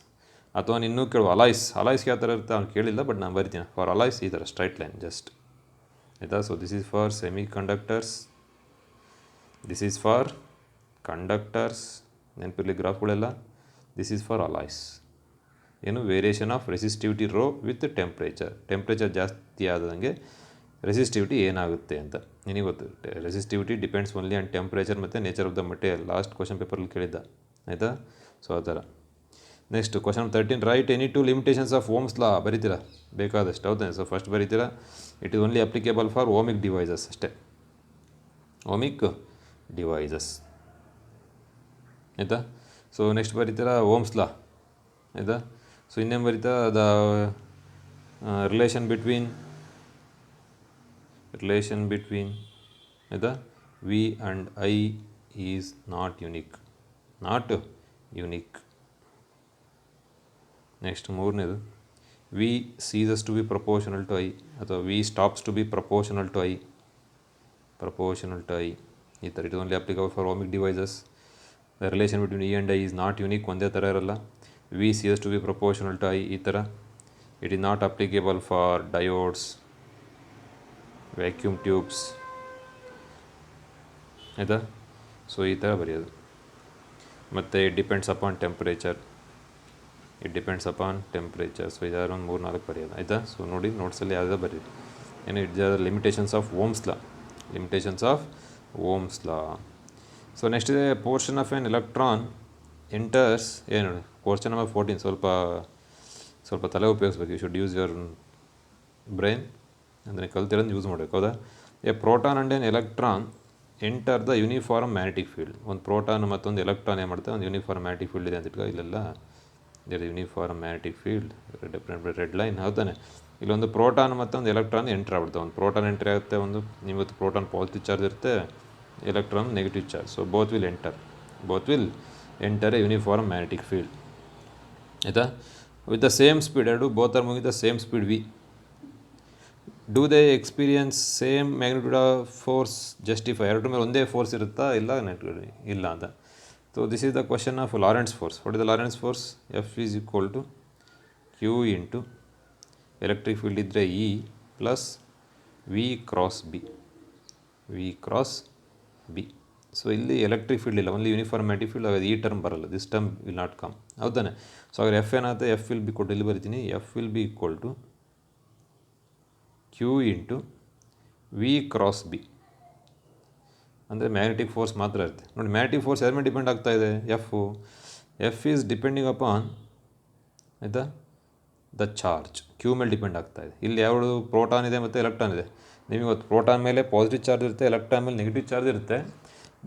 ಅಥವಾ ಇನ್ನೂ ಕೇಳುವ ಅಲಾಯ್ಸ್ಗೆ ಯಾವ ಥರ ಇರುತ್ತೆ ಅವ್ನು ಕೇಳಿಲ್ಲ, ಬಟ್ ನಾನು ಬರಿತೀನಿ. ಫಾರ್ ಅಲಾಯ್ಸ್ ಈ ಥರ ಸ್ಟ್ರೈಟ್ ಲೈನ್ ಜಸ್ಟ್, ಆಯಿತಾ. So this is for semiconductors, this is for conductors, ನೆನಪಿರಲಿ ಗ್ರಾಫ್ಗಳೆಲ್ಲ. This is for alloys. ಏನು variation of resistivity rho with temperature ಜಾಸ್ತಿ ಆದಂಗೆ ರೆಸಿಸ್ಟಿವಿಟಿ ಏನಾಗುತ್ತೆ ಅಂತ ನಿನಗೆ ಗೊತ್ತು. Resistivity depends only on temperature ಮತ್ತು nature of the material. Last question ಪೇಪರಲ್ಲಿ ಕೇಳಿದ್ದ, ಆಯಿತಾ. ಸೊ ಆ ಥರ. Next question 13, write any two limitations of Ohm's law. ಬರೀತೀರಾ ಬೇಕಾದಷ್ಟು, ಹೌದಾನೆ. ಸೊ ಫಸ್ಟ್ ಬರೀತೀರಾ it is only applicable for ohmic devices ಅಷ್ಟೇ, ಓಮಿಕ್ ಡಿವೈಸಸ್, ಆಯಿತಾ. ಸೊ ನೆಕ್ಸ್ಟ್ ಬರೀತೀರಾ ಓಮ್ಸ್ ಲಾ, ಆಯಿತಾ. ಸೊ ಇನ್ನೇನು ಬರೀತಾ ದ ರಿಲೇಷನ್ ಬಿಟ್ವೀನ್ ಆಯಿತಾ V and I is not unique. Next ಮೂರನೇದು V ceases to be proportional to I, ಅಥವಾ V stops to be proportional to I, ಈ ಥರ. It only applicable for ohmic devices. The relation between E and I is not unique, ಒಂದೇ ಥರ ಇರಲ್ಲ. V ceases to be proportional to I, ಈ ಥರ. It is not applicable for diodes, vacuum tubes, ಆಯಿತಾ. So ಈ ಥರ ಬರೆಯೋದು. ಮತ್ತು it depends upon temperature, so ಇದಾದ್ರು ಒಂದು 3-4 ಬರೆಯೋದು, ಆಯಿತಾ. ಸೊ ನೋಡಿ ನೋಟ್ಸಲ್ಲಿ ಯಾವುದೇ ಬರೀರಿ. ಏನು it the limitations of Ohm's law. So next ಇದೆ portion of an electron enters. ಏನು ನೋಡಿ ಕ್ವಶ್ಚನ್ ನಂಬರ್ 14, ಸ್ವಲ್ಪ ತಲೆ ಉಪಯೋಗಿಸ್ಬೇಕು. You should use your brain, ಅಂದರೆ ಕಲ್ತಿರೋದು ಯೂಸ್ ಮಾಡಬೇಕು, ಹೌದಾ. A proton and an electron enter the uniform magnetic field. ಒಂದು ಪ್ರೋಟಾನ್ ಮತ್ತೊಂದು ಎಲೆಕ್ಟ್ರಾನ್ ಏನು ಮಾಡ್ತಾರೆ, ಒಂದು ಯೂನಿಫಾರ್ಮ್ ಮ್ಯಾಗ್ನೆಟಿಕ್ ಫೀಲ್ಡ್ ಇದೆ ಅಂತ ಇಟ್ಕೋ. ಇಲ್ಲೆಲ್ಲ uniform magnetic field red line, ಹೌದಾನೆ. ಇಲ್ಲೊಂದು ಪ್ರೋಟಾನ್ ಮತ್ತು ಒಂದು ಎಲೆಕ್ಟ್ರಾನ್ ಎಂಟ್ರ್ ಆಗ್ಬಿಡುತ್ತೆ. ಒಂದು ಪ್ರೋಟಾನ್ ಎಂಟ್ರಿ ಆಗುತ್ತೆ, ಒಂದು ನಿಮ್ಮತ್ತು ಪ್ರೋಟಾನ್ ಪಾಸಿಟಿವ್ ಚಾರ್ಜ್ ಇರುತ್ತೆ, electron negative charge. So both will enter a uniform magnetic field, ಆಯಿತಾ. ವಿತ್ ದ ಸೇಮ್ ಸ್ಪೀಡ್, ಎರಡು both are moving the same speed V. Do they experience same magnitude of force justify. ಎರಡರ ಮೇಲೆ ಒಂದೇ force ಇರುತ್ತಾ, ಇಲ್ಲ ಅಂತ. So this is the question of Lorentz force. What is the Lorentz force? F is equal to Q into electric field ಇದ್ದರೆ E plus V cross B. So ಇಲ್ಲಿ electric field ಇಲ್ಲ, only uniform magnetic field. ಆಗೋದು ಈ term ಬರಲ್ಲ, this term will not come, ಹೌದಾನೆ. So ಹಾಗಾದ್ರೆ F ಏನಾಗುತ್ತೆ, F will be ಕೊಟ್ಟು ಇಲ್ಲಿ ಬರಿತೀನಿ, F will be equal to Q into V cross B. ಅಂದರೆ ಮ್ಯಾಗ್ನೆಟಿಕ್ ಫೋರ್ಸ್ ಮಾತ್ರ ಇರುತ್ತೆ. ನೋಡಿ ಮ್ಯಾಗ್ನೆಟಿಕ್ ಫೋರ್ಸ್ ಯಾರ ಮೇಲೆ ಡಿಪೆಂಡ್ ಆಗ್ತಾ ಇದೆ, ಎಫ್ ಈಸ್ ಡಿಪೆಂಡಿಂಗ್ ಅಪಾನ್, ಆಯಿತಾ, ದ ಚಾರ್ಜ್. ಕ್ಯೂ ಮೇಲೆ ಡಿಪೆಂಡ್ ಆಗ್ತಾ ಇದೆ. ಇಲ್ಲಿ ಯಾವುದು ಪ್ರೋಟಾನ್ ಇದೆ ಮತ್ತು ಎಲೆಕ್ಟ್ರಾನ್ ಇದೆ. ನಿಮಗೆ ಗೊತ್ತು ಪ್ರೋಟಾನ್ ಮೇಲೆ ಪಾಸಿಟಿವ್ ಚಾರ್ಜ್ ಇರುತ್ತೆ, ಎಲೆಕ್ಟ್ರಾನ್ ಮೇಲೆ ನೆಗೆಟಿವ್ ಚಾರ್ಜ್ ಇರುತ್ತೆ.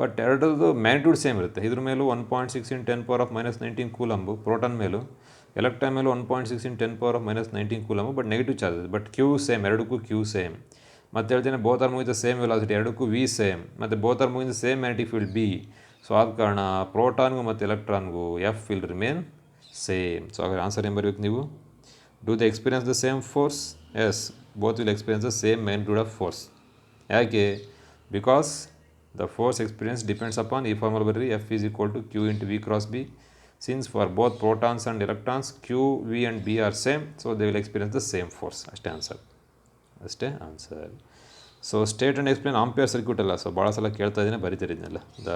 ಬಟ್ ಎರಡರದ್ದು ಮ್ಯಾಗ್ನಿಟ್ಯೂಡ್ ಸೇಮ್ ಇರುತ್ತೆ. ಇದ್ರ ಮೇಲೂ 1.6 × 10⁻⁻19 ಕೂಲಂಬು ಪ್ರೋಟಾನ್ ಮೇಲೂ, ಎಲೆಕ್ಟ್ರಾನ್ ಮೇಲೂ 1.6 × 10⁻⁻19 ಕೂಲಂಬು, ಬಟ್ ನೆಗೆಟಿವ್ ಚಾರ್ಜ್ ಇದೆ. ಬಟ್ ಕ್ಯೂ ಸೇಮ್, ಎರಡಕ್ಕೂ ಕ್ಯೂ ಸೇಮ್. ಮತ್ತು ಹೇಳ್ತೇನೆ both are moving the same velocity, ಎರಡಕ್ಕೂ ವಿ ಸೇಮ್. ಮತ್ತು both are moving the same magnetic field B. So ಆದ ಕಾರಣ ಪ್ರೋಟಾನ್ಗೂ ಮತ್ತು ಎಲೆಕ್ಟ್ರಾನ್ಗೂ F will remain same. So ಹಾಗಾದ್ರೆ ಆನ್ಸರ್ ಏನು ಬರಬೇಕು ನೀವು? Do they experience the same force? Yes, both will experience the same magnitude of force. ಯಾಕೆ? Because the force experience depends upon, ಈ ಫಾರ್ಮಲ್ ಬರ್ರಿ, F is equal to Q into V cross B. Since for both protons and electrons Q, V and B are same, so they will experience the same force. ಅಷ್ಟೇ answer. So state and explain ampere circuit ಅಲ್ಲ. So ಭಾಳ ಸಲ ಕೇಳ್ತಾ ಇದ್ದೀನಿ, ಬರಿತಿರಿದ್ನಲ್ಲ. The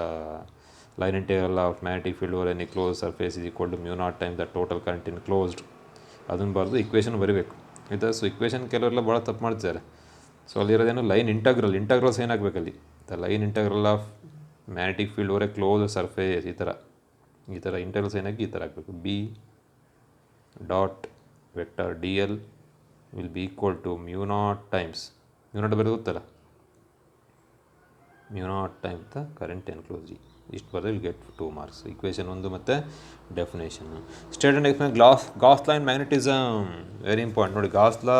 line integral of magnetic field over any close surface is equal to μ0 time the total current enclosed. ಅದನ್ನು ಬರೆದು equation ಬರೀಬೇಕು, ಆಯಿತಾ. ಸೊ ಇಕ್ವೇಷನ್ ಕೆಲವರೆಲ್ಲ ಭಾಳ ತಪ್ಪು ಮಾಡ್ತಿದ್ದಾರೆ. ಸೊ ಅಲ್ಲಿರೋದೇನು ಲೈನ್ ಇಂಟಗ್ರಲ್ಸ್ ಏನಾಗಬೇಕಲ್ಲಿ, the line integral of magnetic field over a close surface, ಈ ಥರ ಇಂಟಗ್ರಲ್ಸ್ ಏನಾಗಿ ಈ ಥರ ಆಗಬೇಕು. B dot vector D L will be equal to μ0 times, μ0 ಬರೋದು ಗೊತ್ತಲ್ಲ, μ0 time the current enclosed. ಇಷ್ಟು ಬರೆದ್ರೆ ವಿಲ್ ಗೆಟ್ 2 ಮಾರ್ಕ್ಸ್. ಇಕ್ವೇಷನ್ 1 ಮತ್ತು definition. State and explain Gauss law and magnetism very important. ನೋಡಿ, ಗಾಸ್ ಲಾ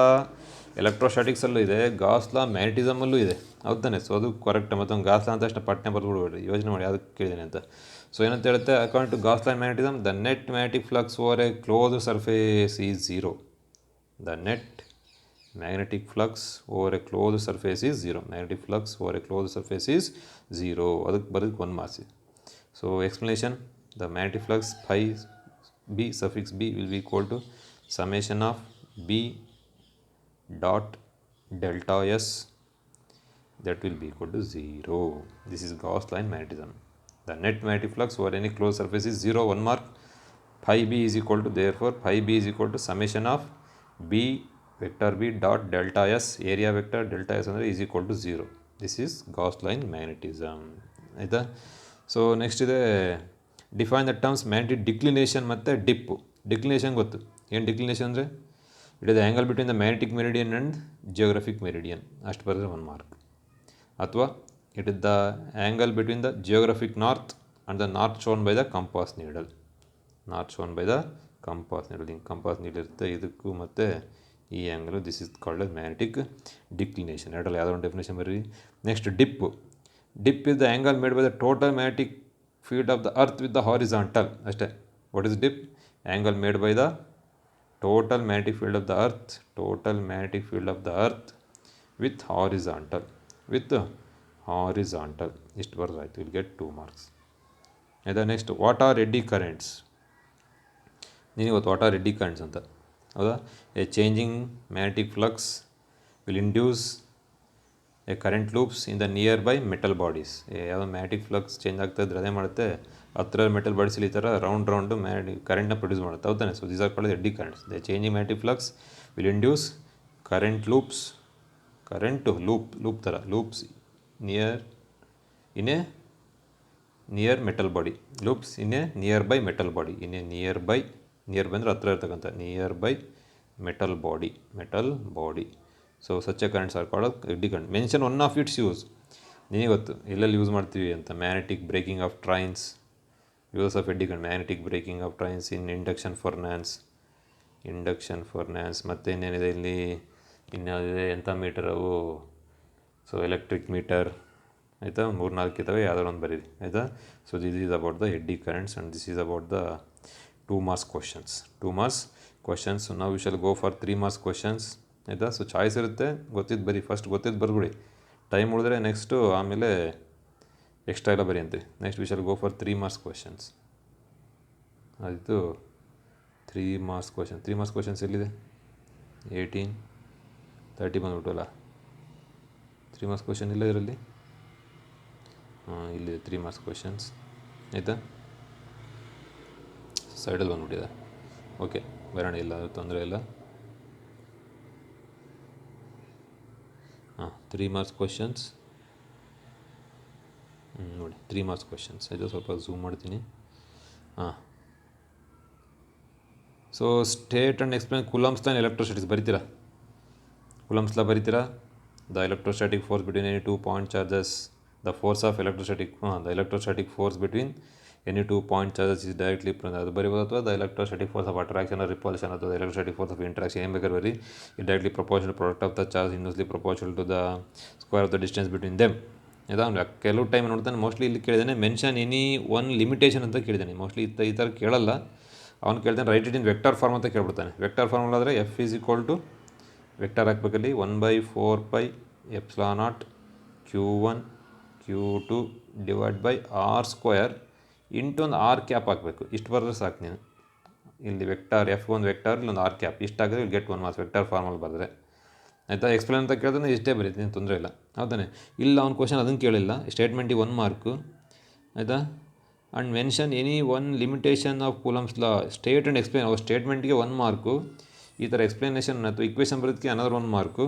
ಎಲೆಕ್ಟ್ರೋಸ್ಟಾಟಿಕ್ಸಲ್ಲೂ ಇದೆ, Gauss ಲಾ ಮ್ಯಾಗ್ನೆಟಿಸಮಲ್ಲೂ ಇದೆ, ಹೌದಾನೆ. So ಅದು ಕರೆಕ್ಟ್. ಮತ್ತೊಂದು ಗಾಸ್ ಲಾ ಅಂತ ಅಷ್ಟು ಪಟ್ನೆ ಬರ್ಬಿಡ್ಬೇಡಿ, ಯೋಚನೆ ಮಾಡಿ ಯಾವುದಕ್ಕೆ ಕೇಳಿದ್ದೇನೆ ಅಂತ. ಸೊ ಏನಂತ ಹೇಳುತ್ತೆ, according to Gauss law and magnetism the net magnetic flux over a close surface is 0. The net magnetic flux over a closed surface is 0. Magnetic flux over a closed surface is 0. ಅದಕ್ಕೆ ಬರೋದಕ್ಕೆ 1 marks. So explanation, the magnetic flux phi b suffix b will be equal to summation of b dot delta s, that will be equal to 0. This is Gauss line magnetism. The net magnetic flux over any closed surface is 0, 1 mark. Phi b is equal to, therefore phi b is equal to summation of b vector b dot delta s, area vector delta s ಅಂದರೆ is equal to 0. This is Gauss line magnetism. ಆಯಿತಾ. So next ಇದೆ define the terms magnetic ಡಿಕ್ಲಿನೇಷನ್ ಮತ್ತು drip. ಡಿಕ್ಲಿನೇಷನ್ ಗೊತ್ತು, ಏನು ಡಿಕ್ಲಿನೇಷನ್ ಅಂದರೆ it is the angle between the magnetic meridian and geographic meridian, ಅಷ್ಟು ಬರೆದ್ರೆ 1 mark. ಅಥವಾ it is the angle between the geographic north and the north shown by the compass needle. North shown by the compass needle, ಹಿಂಗೆ compass needle ಇರುತ್ತೆ ಇದಕ್ಕೂ ಮತ್ತು ಈ angle. This is called as magnetic ಡಿಕ್ಲಿನೇಷನ್. ಎರಡರಲ್ಲಿ ಯಾವುದೋ ಒಂದು definition ಬರೀ. Next dip. Dip is the angle made by the total magnetic field of the earth with the horizontal, ಅಷ್ಟೇ. What is dip? Angle made by the total magnetic field of the earth, total magnetic field of the earth with horizontal, with horizontal. ಇಷ್ಟು ಬರೋದಾಯ್ತು, will get 2 marks. ಆಯಿತಾ. Next, what are eddy currents? ನಿನಗೊತ್ತು what are eddy currents ಅಂತ, ಹೌದಾ? A changing magnetic flux will induce A current loops in the near by metal bodies. ಯಾವುದೋ magnetic flux change ಆಗ್ತಾ ಇದ್ರೆ ಅದೇ ಮಾಡುತ್ತೆ, ಹತ್ತಿರ ಮೆಟಲ್ ಬಾಡೀಸಲ್ಲಿ ಈ ಥರ ರೌಂಡು ಕರೆಂಟ್ನ ಪ್ರೊಡ್ಯೂಸ್ ಮಾಡುತ್ತೆ, ಹೌದಾನೆ. So these are called eddy currents. The changing magnetic flux will induce current loops, current loop ಥರ loops near metal body, loops in a nearby metal body, in a nearby ಅಂದರೆ ಹತ್ರ ಇರ್ತಕ್ಕಂಥ nearby metal body. So such a currents are called eddy current. Mention one of its use. ನಿನಗೆ ಗೊತ್ತು ಎಲ್ಲೆಲ್ಲಿ use ಮಾಡ್ತೀವಿ ಅಂತ. Magnetic braking of trains, use of eddy current. Magnetic braking of trains in induction furnace. ಮತ್ತು ಇನ್ನೇನಿದೆ ಇಲ್ಲಿ, ಇನ್ಯಾವುದಿದೆ, ಎಂಥ metre ಅವು? ಸೊ ಎಲೆಕ್ಟ್ರಿಕ್ ಮೀಟರ್, ಆಯಿತಾ. 3-4 ಇದ್ದಾವೆ, ಯಾವುದಾದ್ರು ಒಂದು ಬರೀರಿ, ಆಯಿತಾ. So this is about the eddy currents and this is about the 2 marks questions. 2 marks questions. So now we shall go for 3 marks questions, ಆಯಿತಾ. ಸೊ ಚಾಯ್ಸ್ ಇರುತ್ತೆ, ಗೊತ್ತಿದ್ದು ಬರೀ, ಫಸ್ಟ್ ಗೊತ್ತಿದ್ದು ಬರ್ಬಿಡಿ. ಟೈಮ್ ಉಳಿದ್ರೆ ನೆಕ್ಸ್ಟು ಆಮೇಲೆ ಎಕ್ಸ್ಟ್ರಾ ಎಲ್ಲ ಬರೀ ಅಂತೀವಿ. Next we shall go for 3 marks questions. ಆಯಿತು. 3 marks questions. 3 marks questions ಎಲ್ಲಿದೆ? 18, 30 ಬಂದ್ಬಿಟ್ಟಲ್ಲ. 3 marks question ಇಲ್ಲ ಇದರಲ್ಲಿ. ಇಲ್ಲಿದೆ 3 marks questions, ಆಯಿತಾ. ಸೈಡಲ್ಲಿ ಬಂದ್ಬಿಟ್ಟಿದೆ. ಓಕೆ, ಬರೋಣ, ಇಲ್ಲ ತೊಂದರೆ ಇಲ್ಲ. 3 marks questions. ನೋಡಿ 3 marks questions, ಆಯಿತು. ಸ್ವಲ್ಪ ಝೂಮ್ ಮಾಡ್ತೀನಿ. So state and explain Coulomb's law electrostatics ಬರಿತೀರಾ? ಕೂಲಂಬ್ಸ್ ಲಾ ಬರಿತೀರಾ? The electrostatic force between any 2 point charges, the force of electrostatic force between any 2 point charges is directly ಅದು ಬರೀಬೋದು. ಅಥವಾ the electrostatic force of attraction or repulsion, ಅಥವಾ electrostatic force of interaction, ಏನು ಬೇಕಾದ್ರೆ ಬರೀ. It directly proportional product of the charge inversely proportional to the square of the distance between them. ಇದಾ ಕೆಲವು time ನೋಡ್ತಾನೆ. ಮೋಸ್ಟ್ಲಿ ಇಲ್ಲಿ ಕೇಳಿದ್ದಾನೆ ಮೆನ್ಷನ್ ಎನಿ ಒನ್ ಲಿಮಿಟೇಷನ್ ಅಂತ ಕೇಳಿದ್ದಾನೆ. ಮೋಸ್ಟ್ಲಿ ಈ ಥರ ಕೇಳಲ್ಲ. ಅವ್ನು ಕೇಳ್ತಾನೆ write it in vector form ಅಂತ ಕೇಳ್ಬಿಡ್ತಾನೆ. ವೆಕ್ಟರ್ ಫಾರ್ಮುಲಾ ಆದರೆ F is equal to vector ಹಾಕಬೇಕಲ್ಲಿ 1/4πε0 Q1 Q2 divide by R² into ಒಂದು ಆರ್ ಕ್ಯಾಪ್ ಹಾಕಬೇಕು. ಇಷ್ಟು ಬರೆದ್ರೆ ಸಾಕು ನೀನು. ಇಲ್ಲಿ ವೆಕ್ಟರ್ ಎಫ್ ಒಂದು ವೆಕ್ಟರ್, ಇಲ್ಲೊಂದು ಆರ್ ಕ್ಯಾಪ್, ಇಷ್ಟು ಹಾಕಿದ್ರೆ ಇಲ್ಲಿ ಗೆಟ್ 1 ಮಾರ್ಕ್ಸ್ ವೆಕ್ಟರ್ ಫಾರ್ಮಲ್ಲಿ ಬರೆದ್ರೆ, ಆಯಿತಾ. ಎಕ್ಸ್ಪ್ಲೇನ್ ಅಂತ ಕೇಳಿದ್ರೆ ಇಷ್ಟೇ ಬರೀತೀನಿ, ತೊಂದರೆ ಇಲ್ಲ, ಹೌದಾನೆ. ಇಲ್ಲ ಅವ್ನ ಕ್ವಶನ್ ಅದನ್ನು ಕೇಳಿಲ್ಲ, ಸ್ಟೇಟ್ಮೆಂಟಿಗೆ 1 ಮಾರ್ಕು, ಆಯಿತಾ. And mention any one limitation of coulombs law. State and explain, ಅವ್ರ ಸ್ಟೇಟ್ಮೆಂಟ್ಗೆ 1 ಮಾರ್ಕು, ಈ ಥರ ಎಕ್ಸ್ಪ್ಲನೇಷನ್ ಅಥವಾ ಇಕ್ವೇಷನ್ ಬರೋದಕ್ಕೆ ಅನದರ್ 1 ಮಾರ್ಕು.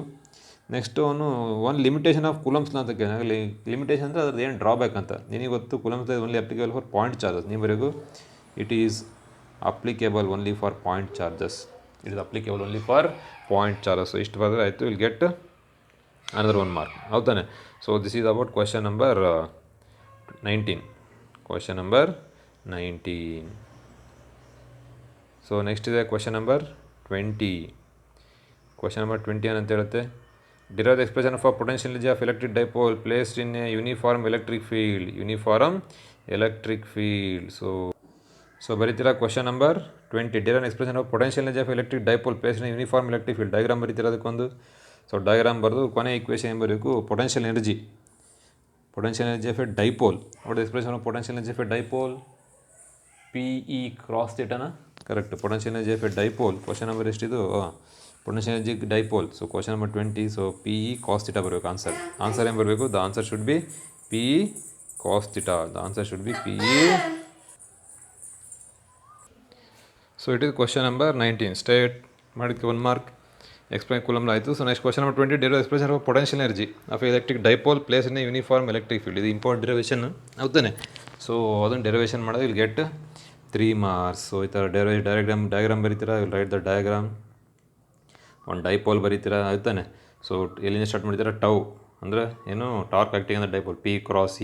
ನೆಕ್ಸ್ಟು ಅವನು ಒನ್ ಲಿಮಿಟೇಷನ್ ಆಫ್ ಕೂಲಂಬ್ಸ್ ಲಾ ಅಂತ ಕೇಳಿ. ಲಿಮಿಟೇಷನ್ ಅಂದರೆ ಅದ್ರದ್ದು ಏನು ಡ್ರಾಬ್ಯಾಕ್ ಅಂತ. ನಿನಗೆ ಗೊತ್ತು Coulomb's law only applicable for point charges. ನೀವರೆಗೂ it is applicable only for point charges. It is applicable only for point charges. ಇಷ್ಟು ಬರೆದ್ರೆ ಆಯಿತು, ವಿಲ್ ಗೆಟ್ ಅನದರ್ 1 ಮಾರ್ಕ್, ಹೌದಾನೆ. So this is about question number 19. Question number 19. So next ಇದೆ question number 20. Question number 20 ಏನಂತ ಹೇಳುತ್ತೆ, derive the expression of potential energy of electric dipole placed in a uniform electric field. So ಬರೀತೀರಾ question number 20, derive expression of potential energy of electric dipole placed in uniform electric field. Diagram ಬರೀತೀರಾ ಅದಕ್ಕೊಂದು. So diagram ಬರೆದು ಕೊನೆ equation ಏನು ಬರಬೇಕು, potential energy of a dipole. What is expression of potential energy of a dipole? PE cross ಥೀಟಾನ correct. Potential energy of a dipole question number ಎಷ್ಟಿದು, potential energy dipole. So question number 20. So PE cos theta ಬರಬೇಕು. Answer ಏನು ಬರಬೇಕು? The answer should be PE cos theta. So it is question number 19. State ಮಾಡಿದ್ದಕ್ಕೆ 1 mark. Explain Coulomb ಆಯಿತು. So next question number 20, derive expression of potential energy of electric dipole place in uniform electric field. ಇದು important derivation ಹೌದಾನೆ. So ಅದನ್ನು derivation ಮಾಡೋದು will get 3 marks. So ಈ ಥರ diagram ಬರೀತೀರಾ, will write the diagram. ಒಂದು dipole ಬರೀತೀರಾ ಆಯ್ತಾನೆ. ಸೊ ಎಲ್ಲಿಂದ ಸ್ಟಾರ್ಟ್ ಮಾಡ್ತೀರಾ? ಟೌ ಅಂದರೆ ಏನು, ಟಾರ್ಕ್ ಆ್ಯಕ್ಟಿಂಗ್ ಅಂದರೆ dipole P cross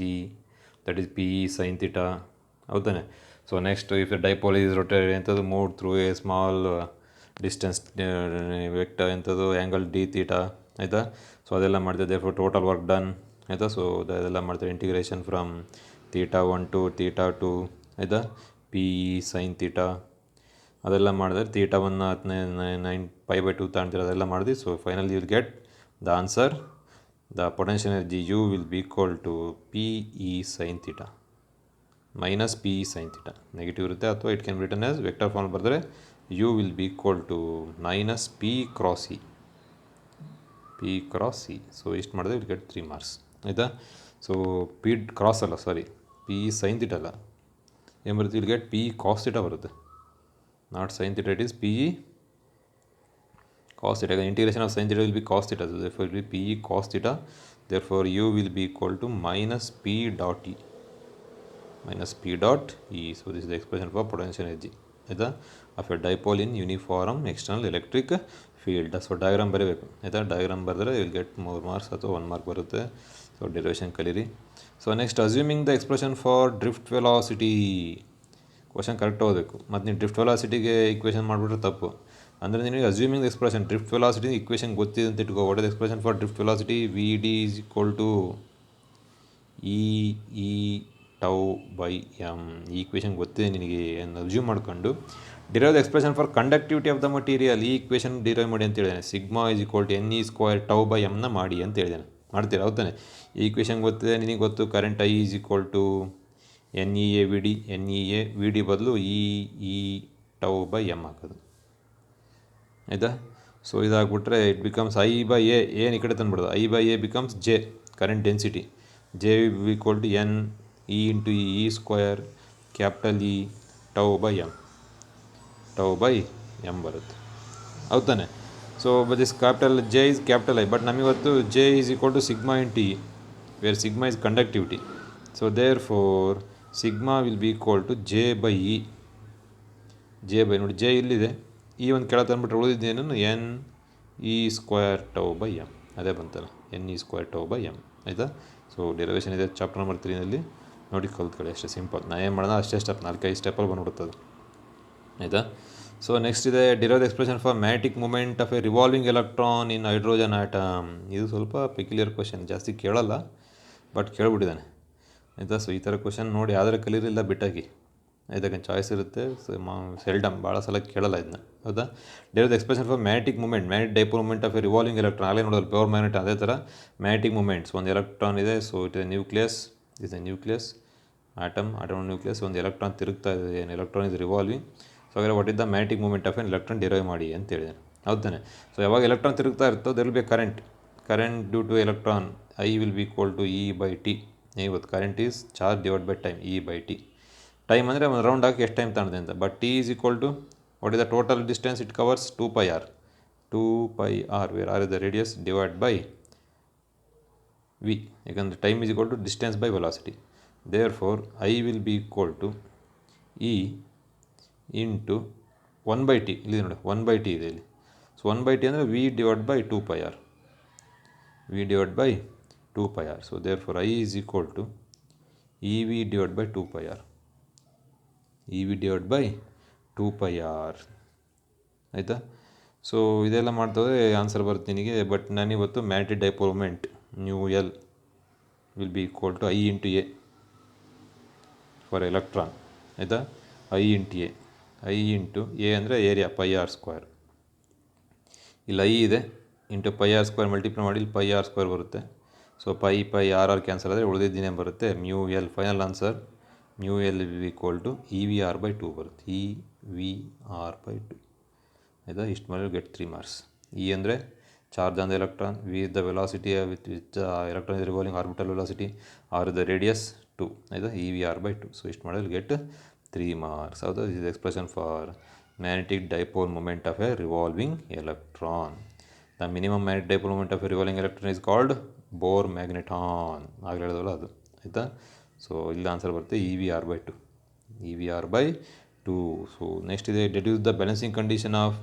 E that is PE sine theta ಹೌದಾನೆ. So next if the dipole is rotate ಎಂಥದ್ದು move through a small distance vector ಎಂಥದ್ದು ಆ್ಯಂಗಲ್ D ಥೀಟಾ ಆಯಿತಾ. ಸೊ ಅದೆಲ್ಲ ಮಾಡ್ತಿದ್ದೆ ಫಾರ್ ಟೋಟಲ್ ವರ್ಕ್ ಡನ್ ಆಯಿತಾ. So ಅದೆಲ್ಲ ಮಾಡ್ತಾರೆ integration from θ1 to θ2 ಆಯಿತಾ. PE ಸೈನ್ ಥೀಟಾ ಅದೆಲ್ಲ ಮಾಡಿದ್ರೆ θ1 9π/2 ತಾಣ್ತೀರ, ಅದೆಲ್ಲ ಮಾಡಿದ್ವಿ. So final you will get the answer. The potential energy U will be equal to PE sine theta minus PE sine theta. Negative ಇರುತ್ತೆ, ಅಥವಾ it can be written as vector form ಬರೆದ್ರೆ U will be equal to minus P cross E. So ಇಷ್ಟು ಮಾಡಿದ್ರೆ will get 3 marks ಆಯಿತಾ. So P cross ಅಲ್ಲ, sorry PE sine theta ಅಲ್ಲ, ಏನು ಬರುತ್ತೆ? Will get PE cos theta ಬರುತ್ತೆ. Not sine theta, it is PE cos theta. Integration of sin theta will be cos theta. So therefore it will be PE cos theta. Therefore U will be equal to minus P dot E. So this is the expression for potential energy of a dipole in uniform external electric field. So diagram ಬರೀಬೇಕು ಆಯಿತಾ. diagram ಬರೆದ್ರೆ you will get more marks ಅಥವಾ 1 mark ಬರುತ್ತೆ. So derivation ಕಲೀರಿ. So next assuming the expression for drift velocity. Question correct ಓದಬೇಕು. ಮತ್ತು ನೀವು drift ವೆಲಾಸಿಟಿಗೆ equation ಮಾಡಿಬಿಟ್ರೆ ತಪ್ಪು. ಅಂದರೆ ನಿನಗೆ assuming expression drift velocity equation ಗೊತ್ತಿದೆ ಅಂತ ಇಟ್ಕೋ. What is expression for drift velocity? VD is equal to E τ/m. ಈ ಇಕ್ವೇಷನ್ ಗೊತ್ತಿದೆ ನಿನಗೆ ಎಂದು ಅಸ್ಯೂಮ್ ಮಾಡ್ಕೊಂಡು derive the expression for conductivity of the material. ಈ ಇಕ್ವೇಷನ್ ಡಿರೈವ್ ಮಾಡಿ ಅಂತ ಹೇಳಿದ್ದಾನೆ. Sigma is equal to NE² τ/mನ ಮಾಡಿ ಅಂತ ಹೇಳಿದ್ದಾನೆ. ಮಾಡ್ತೀರಾ ಹೌದಾನೆ. ಈ ಇಕ್ವೇಷನ್ ಗೊತ್ತಿದೆ ನಿನಗೆ ಗೊತ್ತು. Current I is equal to NEA VD ಬದಲು E τ/m ಹಾಕೋದು ಆಯಿತಾ. ಸೊ ಇದಾಗ್ಬಿಟ್ರೆ ಇಟ್ ಬಿಕಮ್ಸ್ I/A. ಏನು ಈ ಕಡೆ ತಂದುಬಿಡೋದು. I/A becomes J current density. J equal to NE into E² capital E τ/m ಬರುತ್ತೆ ಹೌದಾನೆ. So this capital J is capital I, but ನಮಗಿವತ್ತು J is equal to sigma into E, where sigma is conductivity. So therefore sigma will be equal to J/E. ನೋಡಿ J ಇಲ್ಲಿದೆ, ಈ ಒಂದು ಕೆಳ ತಂದುಬಿಟ್ರೆ ಉಳಿದಿದ್ದೇನು NE² τ/m. ಅದೇ ಬಂತಲ್ಲ NE² τ/m ಆಯಿತಾ. So derivation ಇದೆ ಚಾಪ್ಟರ್ ನಂಬರ್ 3ನಲ್ಲಿ ನೋಡಿ ಕಲ್ತ್ಕೊಳ್ಳಿ. ಅಷ್ಟೇ ಸಿಂಪಲ್. ನಾ ಏನು ಮಾಡೋಣ ಅಷ್ಟೇ ಸ್ಟೆಪ್, 4-5 ಸ್ಟೆಪ್ಪಲ್ಲಿ ಬಂದ್ಬಿಡ್ತದೆ ಆಯಿತಾ. ಸೊ ನೆಕ್ಸ್ಟ್ ಇದೆ derive the expression for magnetic moment of a revolving electron in hydrogen atom. ಇದು ಸ್ವಲ್ಪ ಪೆಕ್ಯುಲಿಯರ್ ಕ್ವಶನ್, ಜಾಸ್ತಿ ಕೇಳಲ್ಲ ಬಟ್ ಕೇಳ್ಬಿಟ್ಟಿದ್ದಾನೆ ಆಯಿತಾ. ಸೊ ಈ ಥರ ಕ್ವಶನ್ ನೋಡಿ ಆದರೆ ಕಲೀರಿಲ್ಲ ಬಿಟ್ಟಾಕಿ ಆಯ್ತಾಗ ಚಾಯ್ಸ್ ಇರುತ್ತೆ. ಸೆಲ್ಡಮ್ ಭಾಳ ಸಲ ಕೇಳಲ್ಲ ಇದನ್ನ ಹೌದಾ. Derive the expression for magnetic magnet dipole moment of a revolving electron. ಆಗಲೇ ನೋಡೋದು ಪವರ್ ಮ್ಯಾಗ್ನೆಟ್, ಅದೇ ಥರ ಮ್ಯಾಗ್ನೆಟಿಕ್ ಮೂಮೆಂಟ್ಸ್. ಒಂದು ಎಲೆಕ್ಟ್ರಾನ್ ಇದೆ, so it is nucleus atom nucleus. ಒಂದು ಎಲೆಕ್ಟ್ರಾನ್ ತಿರುಗ್ತಾ ಇದೆ, ಏನು ಎಲೆಕ್ಟ್ರಾನ್ ಇಸ್ ರಿವಾಲ್ವಿಂಗ್. ಸೊ ಹಾಗಾದ್ರೆ what is the magnetic moment of an electron derive ಮಾಡಿ ಅಂತ ಹೇಳಿದೆ ಹೌದಾನೆ. ಸೊ ಯಾವಾಗ ಎಲೆಕ್ಟ್ರಾನ್ ತಿರುಗ್ತಾ ಇರ್ತೋ there will be current due to electron. I will be equal to E/T. ಇವತ್ತು current is charge divide by time, E/T. Time ಅಂದರೆ ಒಂದು ರೌಂಡ್ ಹಾಕಿ ಎಷ್ಟು ಟೈಮ್ ತಗೊಂಡಿದೆ ಅಂತ. But T is equal to what is the total distance it covers 2πr, where R is the radius divide by V. ಯಾಕಂದರೆ time is equal to distance by velocity. Therefore I will be equal to E into 1/T. ಇಲ್ಲಿ ನೋಡಿ 1/T ಇದೆ ಇಲ್ಲಿ. So 1/T ಅಂದರೆ V divide by 2πr. So therefore I is equal to E V divide by 2 pi r, E V divide by 2 pi r ಆಯಿತಾ. So ಇದೆಲ್ಲ ಮಾಡ್ತೋದ್ರೆ answer ಬರುತ್ತೆ ನಿನಗೆ. ಬಟ್ ನಾನಿವತ್ತು magnetic dipole moment mu L will be equal to I into A for electron ಆಯಿತಾ. I into A, I into A ಅಂದರೆ area pi R square. ಇಲ್ಲಿ I ಇದೆ into pi R square multiply ಮಾಡಿ ಇಲ್ಲಿ pi R square ಬರುತ್ತೆ. So pi R R cancel ಆದರೆ ಉಳಿದಿದ್ದೇನೆ ಬರುತ್ತೆ mu L. Final answer mu L will equal to E V R by 2 ಬರುತ್ತೆ. E V R by 2 ಆಯಿತಾ. ಇಷ್ಟು ಮಾಡಿ ಗೆಟ್ 3 ಮಾರ್ಕ್ಸ್. ಇ ಅಂದರೆ charge on the electron, V is the velocity with electron is revolving orbital velocity, R the radius 2 ಆಯಿತಾ. E V R by 2. So ಇಷ್ಟು ಮಾಡಿದ್ರೆ get 3 marks. ಹೌದಾ. This is expression for magnetic dipole moment of a revolving electron. The minimum magnetic dipole moment of a revolving electron is called Bohr magneton. ಆಗಲೇ ಹೇಳಿದವಲ್ಲ ಅದು ಆಯಿತಾ. So ಇಲ್ಲಿ answer ಬರುತ್ತೆ E V R by 2, E V R by 2. So next ಇದೆ deduce the balancing condition of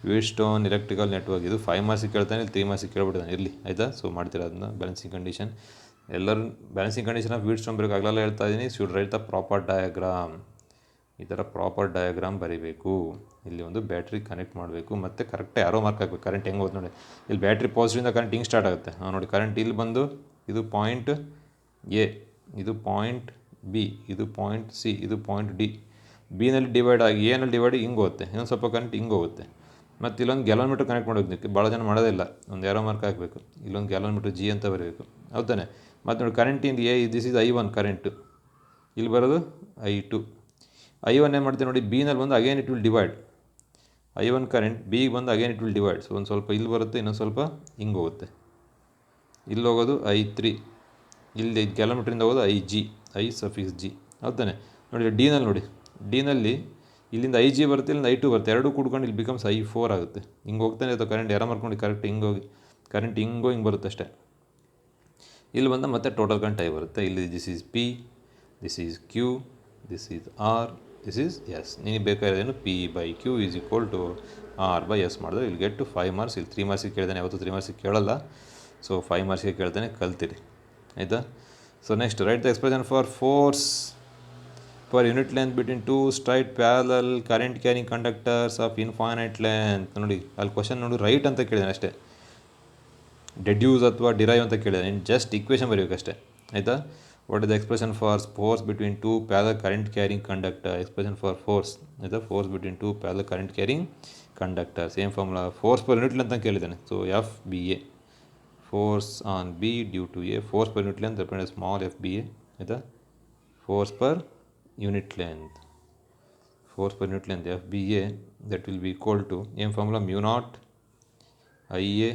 Wheatstone electrical network. ಇದು 5 ಮಾರ್ಕ್ಸಿಗೆ ಕೇಳ್ತಾನೆ, ಇಲ್ಲಿ 3 ಮಾರ್ಕ್ಸಿಗೆ ಕೇಳ್ಬಿಟ್ಟಿದ್ದಾನೆ. ಇರಲಿ ಆಯಿತಾ. ಸೊ ಮಾಡ್ತೀರಾ ಅದನ್ನ ಬ್ಯಾಲೆನ್ಸಿಂಗ್ ಕಂಡೀಷನ್. ಎಲ್ಲರೂ ಬ್ಯಾಲೆನ್ಸಿಂಗ್ ಕಂಡೀಷನ್ ಆಫ್ ವೀಟ್ಸ್ಟೋನ್ ಬೇಕು ಆಗಲೆಲ್ಲ ಹೇಳ್ತಾ ಇದ್ದೀನಿ. Should write the proper diagram. ಈ ಥರ ಪ್ರಾಪರ್ ಡಯಾಗ್ರಾಮ್ ಬರೀಬೇಕು. ಇಲ್ಲಿ ಒಂದು ಬ್ಯಾಟ್ರಿ ಕನೆಕ್ಟ್ ಮಾಡಬೇಕು ಮತ್ತು ಕರೆಕ್ಟಾಗಿ ಯಾರೋ ಮಾರ್ಕ್ ಹಾಕಬೇಕು. ಕರೆಂಟ್ ಹೆಂಗೆ ಹೋಗುತ್ತೆ ನೋಡಿ, ಇಲ್ಲಿ ಬ್ಯಾಟ್ರಿ ಪಾಸಿಟಿವಿಂದ ಕರೆಂಟ್ ಹಿಂಗೆ ಸ್ಟಾರ್ಟ್ ಆಗುತ್ತೆ. ನೋಡಿ ಕರೆಂಟ್ ಇಲ್ಲಿ ಬಂದು ಇದು ಪಾಯಿಂಟ್ ಎ, ಇದು ಪಾಯಿಂಟ್ ಬಿ, ಇದು ಪಾಯಿಂಟ್ ಸಿ, ಇದು ಪಾಯಿಂಟ್ ಡಿ. ಬಿನಲ್ಲಿ ಡಿವೈಡ್ ಆಗಿ ಎನಲ್ಲಿ ಡಿವೈಡ್ ಹಿಂಗೆ ಹೋಗುತ್ತೆ. ಇನ್ನೊಂದು ಸ್ವಲ್ಪ ಕರೆಂಟ್ ಹಿಂಗೆ ಹೋಗುತ್ತೆ. ಮತ್ತು ಇಲ್ಲೊಂದು ಗ್ಯಾಲೋಮೀಟ್ರ್ ಕನೆಕ್ಟ್ ಮಾಡೋದಕ್ಕೆ ಭಾಳ ಜನ ಮಾಡೋದಿಲ್ಲ. ಒಂದು ಯಾರೋ ಮಾರ್ಕ್ ಹಾಕಬೇಕು. ಇಲ್ಲೊಂದು ಗ್ಯಾಲೋಮೀಟ್ರ್ ಜಿ ಅಂತ ಬರಬೇಕು. ಹೌದಾನೆ. ಮತ್ತು ನೋಡಿ ಕರೆಂಟಿಂದ A, this is I1 current, ಇಲ್ಲಿ ಬರೋದು I2. I1 ಏನು ಮಾಡ್ತೀವಿ ನೋಡಿ, ಬಿನಲ್ಲಿ ಬಂದು again it will divide. I1 current ಬಿಗೆ ಬಂದು again it will divide. So ಒಂದು ಸ್ವಲ್ಪ ಇಲ್ಲಿ ಬರುತ್ತೆ, ಇನ್ನೊಂದು ಸ್ವಲ್ಪ ಹಿಂಗೆ ಹೋಗುತ್ತೆ. ಇಲ್ಲಿ ಹೋಗೋದು I3, ಇಲ್ಲಿ ಕಿಲೋಮೀಟ್ರಿಂದ ಹೋಗೋದು IG, I ಸಫಿಕ್ಸ್ ಜಿ. ಹೌದಾನೆ. ನೋಡಿ ಡಿನಲ್ಲಿ ನೋಡಿ, ಡಿನಲ್ಲಿ ಇಲ್ಲಿಂದ IG ಬರುತ್ತೆ, ಇಲ್ಲಿಂದ I2 ಬರುತ್ತೆ. ಎರಡೂ ಕೂಡ್ಕೊಂಡು ಇಲ್ಲಿ ಬಿಕಮ್ಸ್ I4 ಆಗುತ್ತೆ. ಹಿಂಗೆ ಹೋಗ್ತಾನೆ ಇರ್ತವೆ ಕರೆಂಟ್. ಯಾರೋ ಮಾಡ್ಕೊಂಡು ಕರೆಕ್ಟ್ ಹಿಂಗೆ ಹೋಗಿ ಕರೆಂಟ್ ಹಿಂಗೆ ಬರುತ್ತೆ ಅಷ್ಟೇ. ಇಲ್ಲಿ ಬಂದು ಮತ್ತೆ ಟೋಟಲ್ ಕರೆಂಟ್ I ಬರುತ್ತೆ. ಇಲ್ಲಿ this is P, this is Q, this is R, this is S. ನಿನಗೆ ಬೇಕಾಗಿರೋದೇನು P by Q is equal to R by S ಮಾಡಿದ್ರೆ ಇಲ್ಲಿ ಗೆಟ್ ಟು 5 ಮಾರ್ಕ್ಸ್. ಇಲ್ಲಿ 3 ಮಾರ್ಕ್ಸಿಗೆ ಕೇಳ್ತಾನೆ, ಯಾವತ್ತು 3 ಮಾರ್ಕ್ಸಿಗೆ ಕೇಳಲ್ಲ. ಸೊ 5 ಮಾರ್ಕ್ಸಿಗೆ ಕೇಳ್ತಾನೆ, ಕಲ್ತಿರಿ ಆಯಿತಾ. So next write the expression for force per unit length between two straight parallel current carrying conductors of infinite length. ನೋಡಿ ಅಲ್ಲಿ ಕ್ವಶನ್ ನೋಡಿ ರೈಟ್ ಅಂತ ಕೇಳಿದಾನೆ ಅಷ್ಟೇ, ಡೆಡ್ಯೂಸ್ ಅಥವಾ ಡಿರೈವ್ ಅಂತ ಕೇಳಿದಾನೆ. ನೀನು ಜಸ್ಟ್ ಇಕ್ವೇಷನ್ ಬರೀಬೇಕಷ್ಟೇ ಆಯಿತಾ. What is the expression for force between two parallel current carrying conductor. Expression for force ಆಯಿತಾ, force between two parallel current carrying conductor. Same formula. Force per unit length ಅಂತ ಕೇಳಿದ್ದಾನೆ. So FBA, force on B due to A. Force per unit length represent small FBA ಆಯಿತಾ. Force per unit length, force per unit length FBA, that will be equal to m formula mu naught IA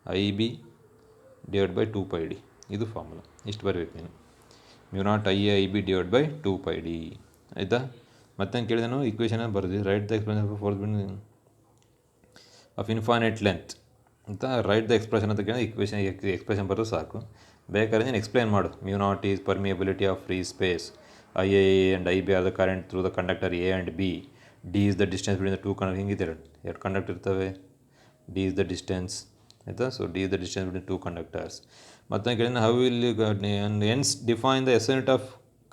IB divided by 2 pi d. ಇದು formula. ಇಷ್ಟು ಬರಬೇಕು ನೀನು. mu naught IA IB divided by 2 pi d ಆಯಿತಾ. ಮತ್ತೆ ಕೇಳಿದೆ ನಾನು equation ಬರೆದು right the expression of force of infinite length ಅಂತ ರೈಟ್ ದ ಎಕ್ಸ್ಪ್ರೆಷನ್ ಅಂತ ಕೇಳಿದ್ರೆ ಎಕ್ಸ್ಪ್ರೆಷನ್ ಬರೋದು ಸಾಕು. ಬೇಕಾದ್ರೆ ನೀನು ಎಕ್ಸ್ಪ್ಲೇನ್ ಮಾಡು. mu naught is permeability of free space, IA and IB are the current through the conductor A and B. D is the distance between the two conductors. ಹಿಂಗಿದೆ ಎರಡು conductor ಇರ್ತವೆ. D is the distance ಆಯಿತಾ. So D is the distance between two conductors. ಮತ್ತು ಕೇಳಿದ್ರೆ how will you hence define the SI unit of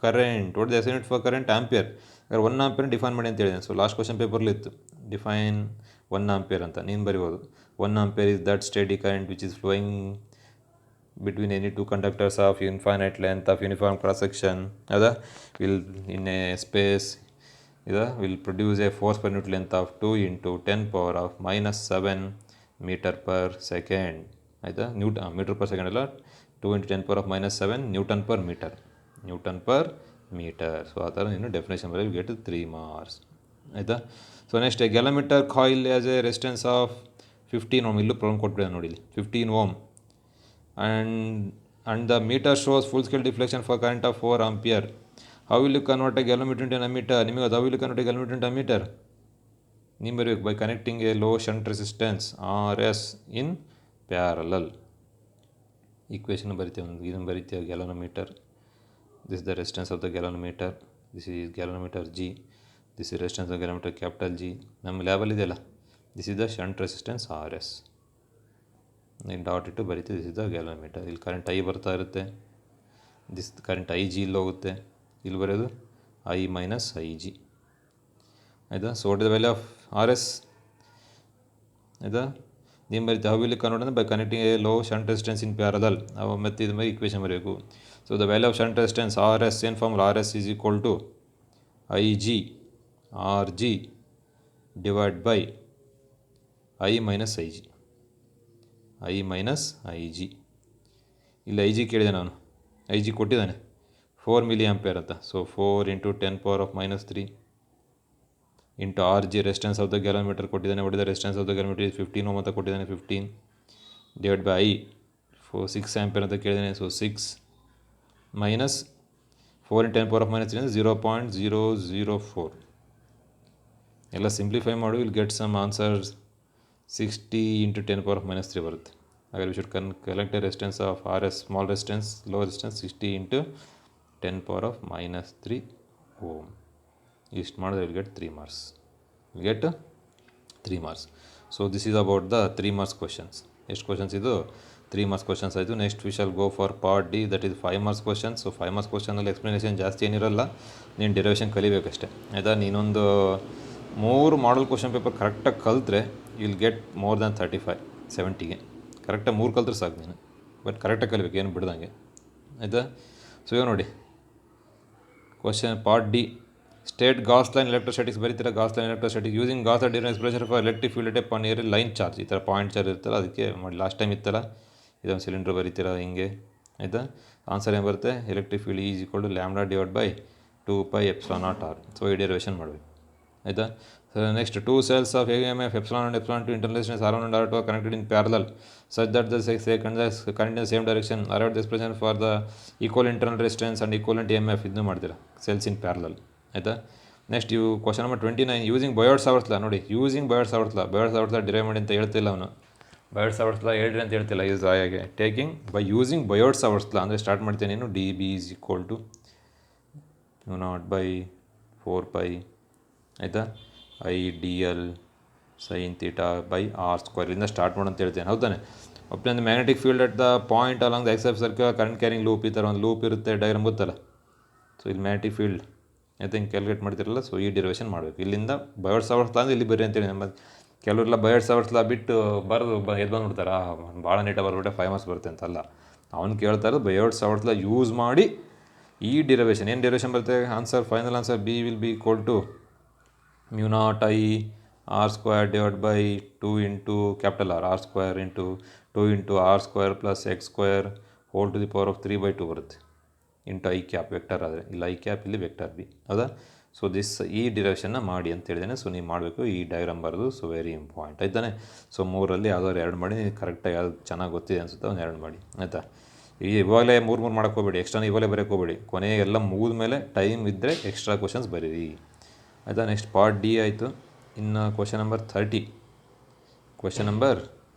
current. What is the SI unit for current? Ampere. 1 ampere define ಮಾಡಿ ಅಂತ ಹೇಳಿದೆ. So last question ಪೇಪರ್ಲಿ ಇತ್ತು, define 1 ampere ಅಂತ. ನೀನು ಬರಿಬೋದು 1 ampere is that steady current which is flowing between any two conductors of infinite length of uniform cross section ada will in a space will produce a force per unit length of 2 into 10 power of minus 7 meter per second aida meter per second alla 2 into 10 power of minus 7 newton per meter. So adara you definition bari you get 3 marks aida. So next a galvanometer coil has a resistance of 15 ohm. illu problem ಕೊಟ್ಬಿಟ್ಟಿದೆ ನೋಡಿ, 15 ohm and the meter shows full scale deflection for current of 4 ampere. How will you convert a galvanometer into an ammeter? ನಿಮಗೆ how will you convert a galvanometer into ammeter? ನೀವು ಬರಬೇಕು by connecting a low shunt resistance RS in parallel. equation ಬರಿತೀವಿ, ಒಂದು ಇದನ್ನು ಬರಿತೀವಿ galvanometer. This is the resistance of the galvanometer. This is galvanometer G. This is resistance of the galvanometer capital G. ನಮ್ಮ ಲ್ಯಾಬಲ್ಲಿ ಇದೆಯಲ್ಲ, this is the shunt resistance RS. ನೀನು dot ಇಟ್ಟು ಬರೀತೀವಿ, this is the galvanometer. ಇಲ್ಲಿ current I ಬರ್ತಾ ಇರುತ್ತೆ, this current I G ಇಲ್ಲಿ ಹೋಗುತ್ತೆ, ಇಲ್ಲಿ ಬರೋದು ಐ ಮೈನಸ್ ಐ ಜಿ ಆಯಿತಾ. So what is the value of R S ಆಯಿತಾ. ನೀವು ಬರೀತೆ ಹೌ ವಿಲ್ ಕನ್ವರ್ಟ್ ಅಂದರೆ by connecting a low shunt resistance in parallel. ಮತ್ತು ಇದು ಮೇಲೆ ಇಕ್ವೇಷನ್ ಬರಬೇಕು. So the value of shunt resistance R S ಏನು formula, R S is equal to I G R G divide by I minus I G, I minus I G. ಇಲ್ಲಿ I G ಕೇಳಿದೆ ನಾನು, I G ಕೊಟ್ಟಿದ್ದಾನೆ 4 milliampere ಅಂತ. So 4 into 10⁻³ into R G resistance of the galvanometer ಕೊಟ್ಟಿದ್ದಾನೆ. ಹೊಡಿದ resistance of the galvanometer 15 ohm ಅಂತ ಕೊಟ್ಟಿದ್ದಾನೆ, 15 divide by I 6 ampere ಅಂತ ಕೇಳಿದ್ದಾನೆ. ಸೊ 6 ಮೈನಸ್ 4 ಇಂಟು 10⁻³ ಅಂದರೆ 0.004. ಎಲ್ಲ ಸಿಂಪ್ಲಿಫೈ ಮಾಡು, will get some answers 60 into 10⁻³ ಬರುತ್ತೆ. ಹಾಗಾದ್ರೆ we should collect a resistance of R S, small resistance, low resistance 60 into 10⁻³ ohm. ಇಷ್ಟು ಮಾಡಿದ್ರೆ will get 3 marks, will get 3 marks. So this is about the 3 marks questions. ಎಷ್ಟು questions ಇದು? 3 marks questions ಆಯಿತು. Next we shall go for part D, that is 5 marks questions. So 5 marks ಕ್ವಶನಲ್ಲಿ explanation ಜಾಸ್ತಿ ಏನಿರಲ್ಲ, ನೀನು derivation ಕಲಿಬೇಕಷ್ಟೆ ಆಯಿತಾ. ನೀನೊಂದು 3 model question paper ಕರೆಕ್ಟಾಗಿ ಕಲಿತ್ರೆ ವಿಲ್ ಗೆಟ್ ಮೋರ್ ದ್ಯಾನ್ 35 70ಗೆ. ಕರೆಕ್ಟಾಗಿ 3 ಕಲ್ತ್ರೆ ಸಾಕು ನೀನು, ಬಟ್ ಕರೆಕ್ಟಾಗಿ ಕಲಿಬೇಕು, ಏನು ಬಿಡ್ದಂಗೆ ಆಯಿತಾ. ಸೊ ಇವಾಗ ನೋಡಿ question part D. State Gauss line electrostatics ಬರೀತೀರ. Gauss line electrostatics using Gauss difference expression for electric field at pan air line charge. ಈ ಥರ ಪಾಯಿಂಟ್ ಚಾರ್ಜ್ ಇರ್ತಲ್ಲ, ಅದಕ್ಕೆ ಮಾಡಿ ಲಾಸ್ಟ್ ಟೈಮ್ ಇತ್ತಲ್ಲ, ಇದೊಂದು ಸಿಲಿಂಡ್ರ್ ಬರೀತೀರ ಹಿಂಗೆ ಆಯಿತಾ. ಆನ್ಸರ್ ಏನು ಬರುತ್ತೆ? Electric field is equal to lambda divide by 2πε0r. So ಈ ಡೆರಿವೇಷನ್ ಮಾಡಬೇಕು ಆಯಿತಾ. Next 2 cells of AMF epsilon and epsilon 2 internal resistance R1 and R2 are connected in parallel such that the current in the same direction. Arrive at the expression for the equal internal resistance and equivalent EMF. ಇದನ್ನು ಮಾಡ್ತೀರಾ, cells in parallel ಆಯಿತಾ. Next ಇವು question number 29 using Biot Savart ಲಾ. ನೋಡಿ using Biot Savart ಲಾ, ಬಯೋಟ್-ಸಾವರ್ಟ್ ಲಾ derive ಮಾಡಿ ಅಂತ ಹೇಳ್ತಿಲ್ಲ ಅವನು, ಬಯೋಟ್-ಸಾವರ್ಟ್ ಲಾ ಹೇಳ್ರಿ ಅಂತ ಹೇಳ್ತಿಲ್ಲ. ಯೂಸ್ ಹಾಗೆ taking by using Biot Savart law ಅಂದರೆ ಸ್ಟಾರ್ಟ್ ಮಾಡ್ತೀನಿ ನೀನು. D B is equal to u0/4π ಆಯಿತಾ I D L sine theta by R square. ಇಂದ ಸ್ಟಾರ್ಟ್ ಮಾಡು ಅಂತ ಹೇಳ್ತೇನೆ, ಹೌದಾನೆ. ಒಪ್ಪಿನ magnetic field at the point along the X circle current carrying loop. ಈ ಥರ ಒಂದು ಲೂಪ್ ಇರುತ್ತೆ, ಡಯಾಗ್ರಾಮ್ ಗೊತ್ತಲ್ಲ. ಸೊ ಇಲ್ಲಿ ಮ್ಯಾಗ್ನೆಟಿಕ್ ಫೀಲ್ಡ್ ಆಯ್ತು ಹಿಂಗೆ ಕ್ಯಾಲ್ಕುಲೇಟ್ ಮಾಡ್ತಿರಲ್ಲ. ಸೊ ಈ ಡಿರೈವೇಷನ್ ಮಾಡಬೇಕು. ಇಲ್ಲಿಂದ ಬಯೋಟ್-ಸಾವರ್ಟ್ ಲಾ ಅಂದರೆ ಇಲ್ಲಿ ಬರ್ರಿ ಅಂತೇಳಿ. ನಮ್ಮ ಕೆಲವರೆಲ್ಲ ಬಯೋಟ್-ಸಾವರ್ಟ್ ಲಾ ಬಿಟ್ಟು ಬರೆದು ಎದ್ದು ಬಂದುಬಿಡ್ತಾರೆ, ಭಾಳ ನೀಟಾಗಿ ಬರ್ಬಿಟ್ಟೆ 5 ಮಾರ್ಕ್ಸ್ ಬರುತ್ತೆ ಅಂತಲ್ಲ. ಅವ್ನು ಕೇಳ್ತಾ ಇರೋದು ಬಯೋಟ್-ಸಾವರ್ಟ್ ಲಾ ಯೂಸ್ ಮಾಡಿ ಈ ಡಿರೈವೇಷನ್. ಏನು ಡಿರೈವೇಷನ್ ಬರುತ್ತೆ? Answer final answer B will be equal to μ0I r square divided by 2 into capital R, r square into 2 into r square plus x square whole to the power of 3/2 ಬರುತ್ತೆ into I cap vector. ಆದರೆ ಇಲ್ಲಿ I cap, ಇಲ್ಲಿ vector B, ಹೌದಾ. So this ಈ ಡಿರೈವೇಷನ್ನ ಮಾಡಿ ಅಂತ ಹೇಳಿದ್ದೇನೆ. So ನೀವು ಮಾಡಬೇಕು, ಈ ಡಯಾಗ್ರಾಮ್ ಬರೋದು ಸೊ ವೆರಿ ಇಂಪಾರ್ಟೆಂಟ್ ಆಯ್ತಾನೆ. ಸೊ 3ರಲ್ಲಿ ಯಾವ್ದಾದ್ರು 2 ಮಾಡಿ, ನೀವು ಕರೆಕ್ಟಾಗಿ ಯಾವ್ದು ಚೆನ್ನಾಗಿ ಗೊತ್ತಿದೆ ಅನಿಸುತ್ತೆ ಒಂದು 2 ಮಾಡಿ ಆಯಿತಾ. ಇವಾಗಲೇ 3 ಮಾಡೋಕ್ಕೋಗ್ಬೇಡಿ, ಎಕ್ಸ್ಟ್ರಾ ಇವಾಗಲೇ ಬರೋಕ್ಕೋಗ್ಬೇಡಿ. ಕೊನೆಗೆ ಎಲ್ಲ ಮುಗಿದ ಮೇಲೆ ಟೈಮ್ ಇದ್ದರೆ ಎಕ್ಸ್ಟ್ರಾ ಕ್ವಶನ್ಸ್ ಬರೀರಿ ಆಯಿತಾ. ನೆಕ್ಸ್ಟ್ ಪಾರ್ಟ್ ಡಿ ಆಯಿತು. ಇನ್ನು ಕ್ವಶನ್ ನಂಬರ್ 30. ಕ್ವಶನ್ ನಂಬರ್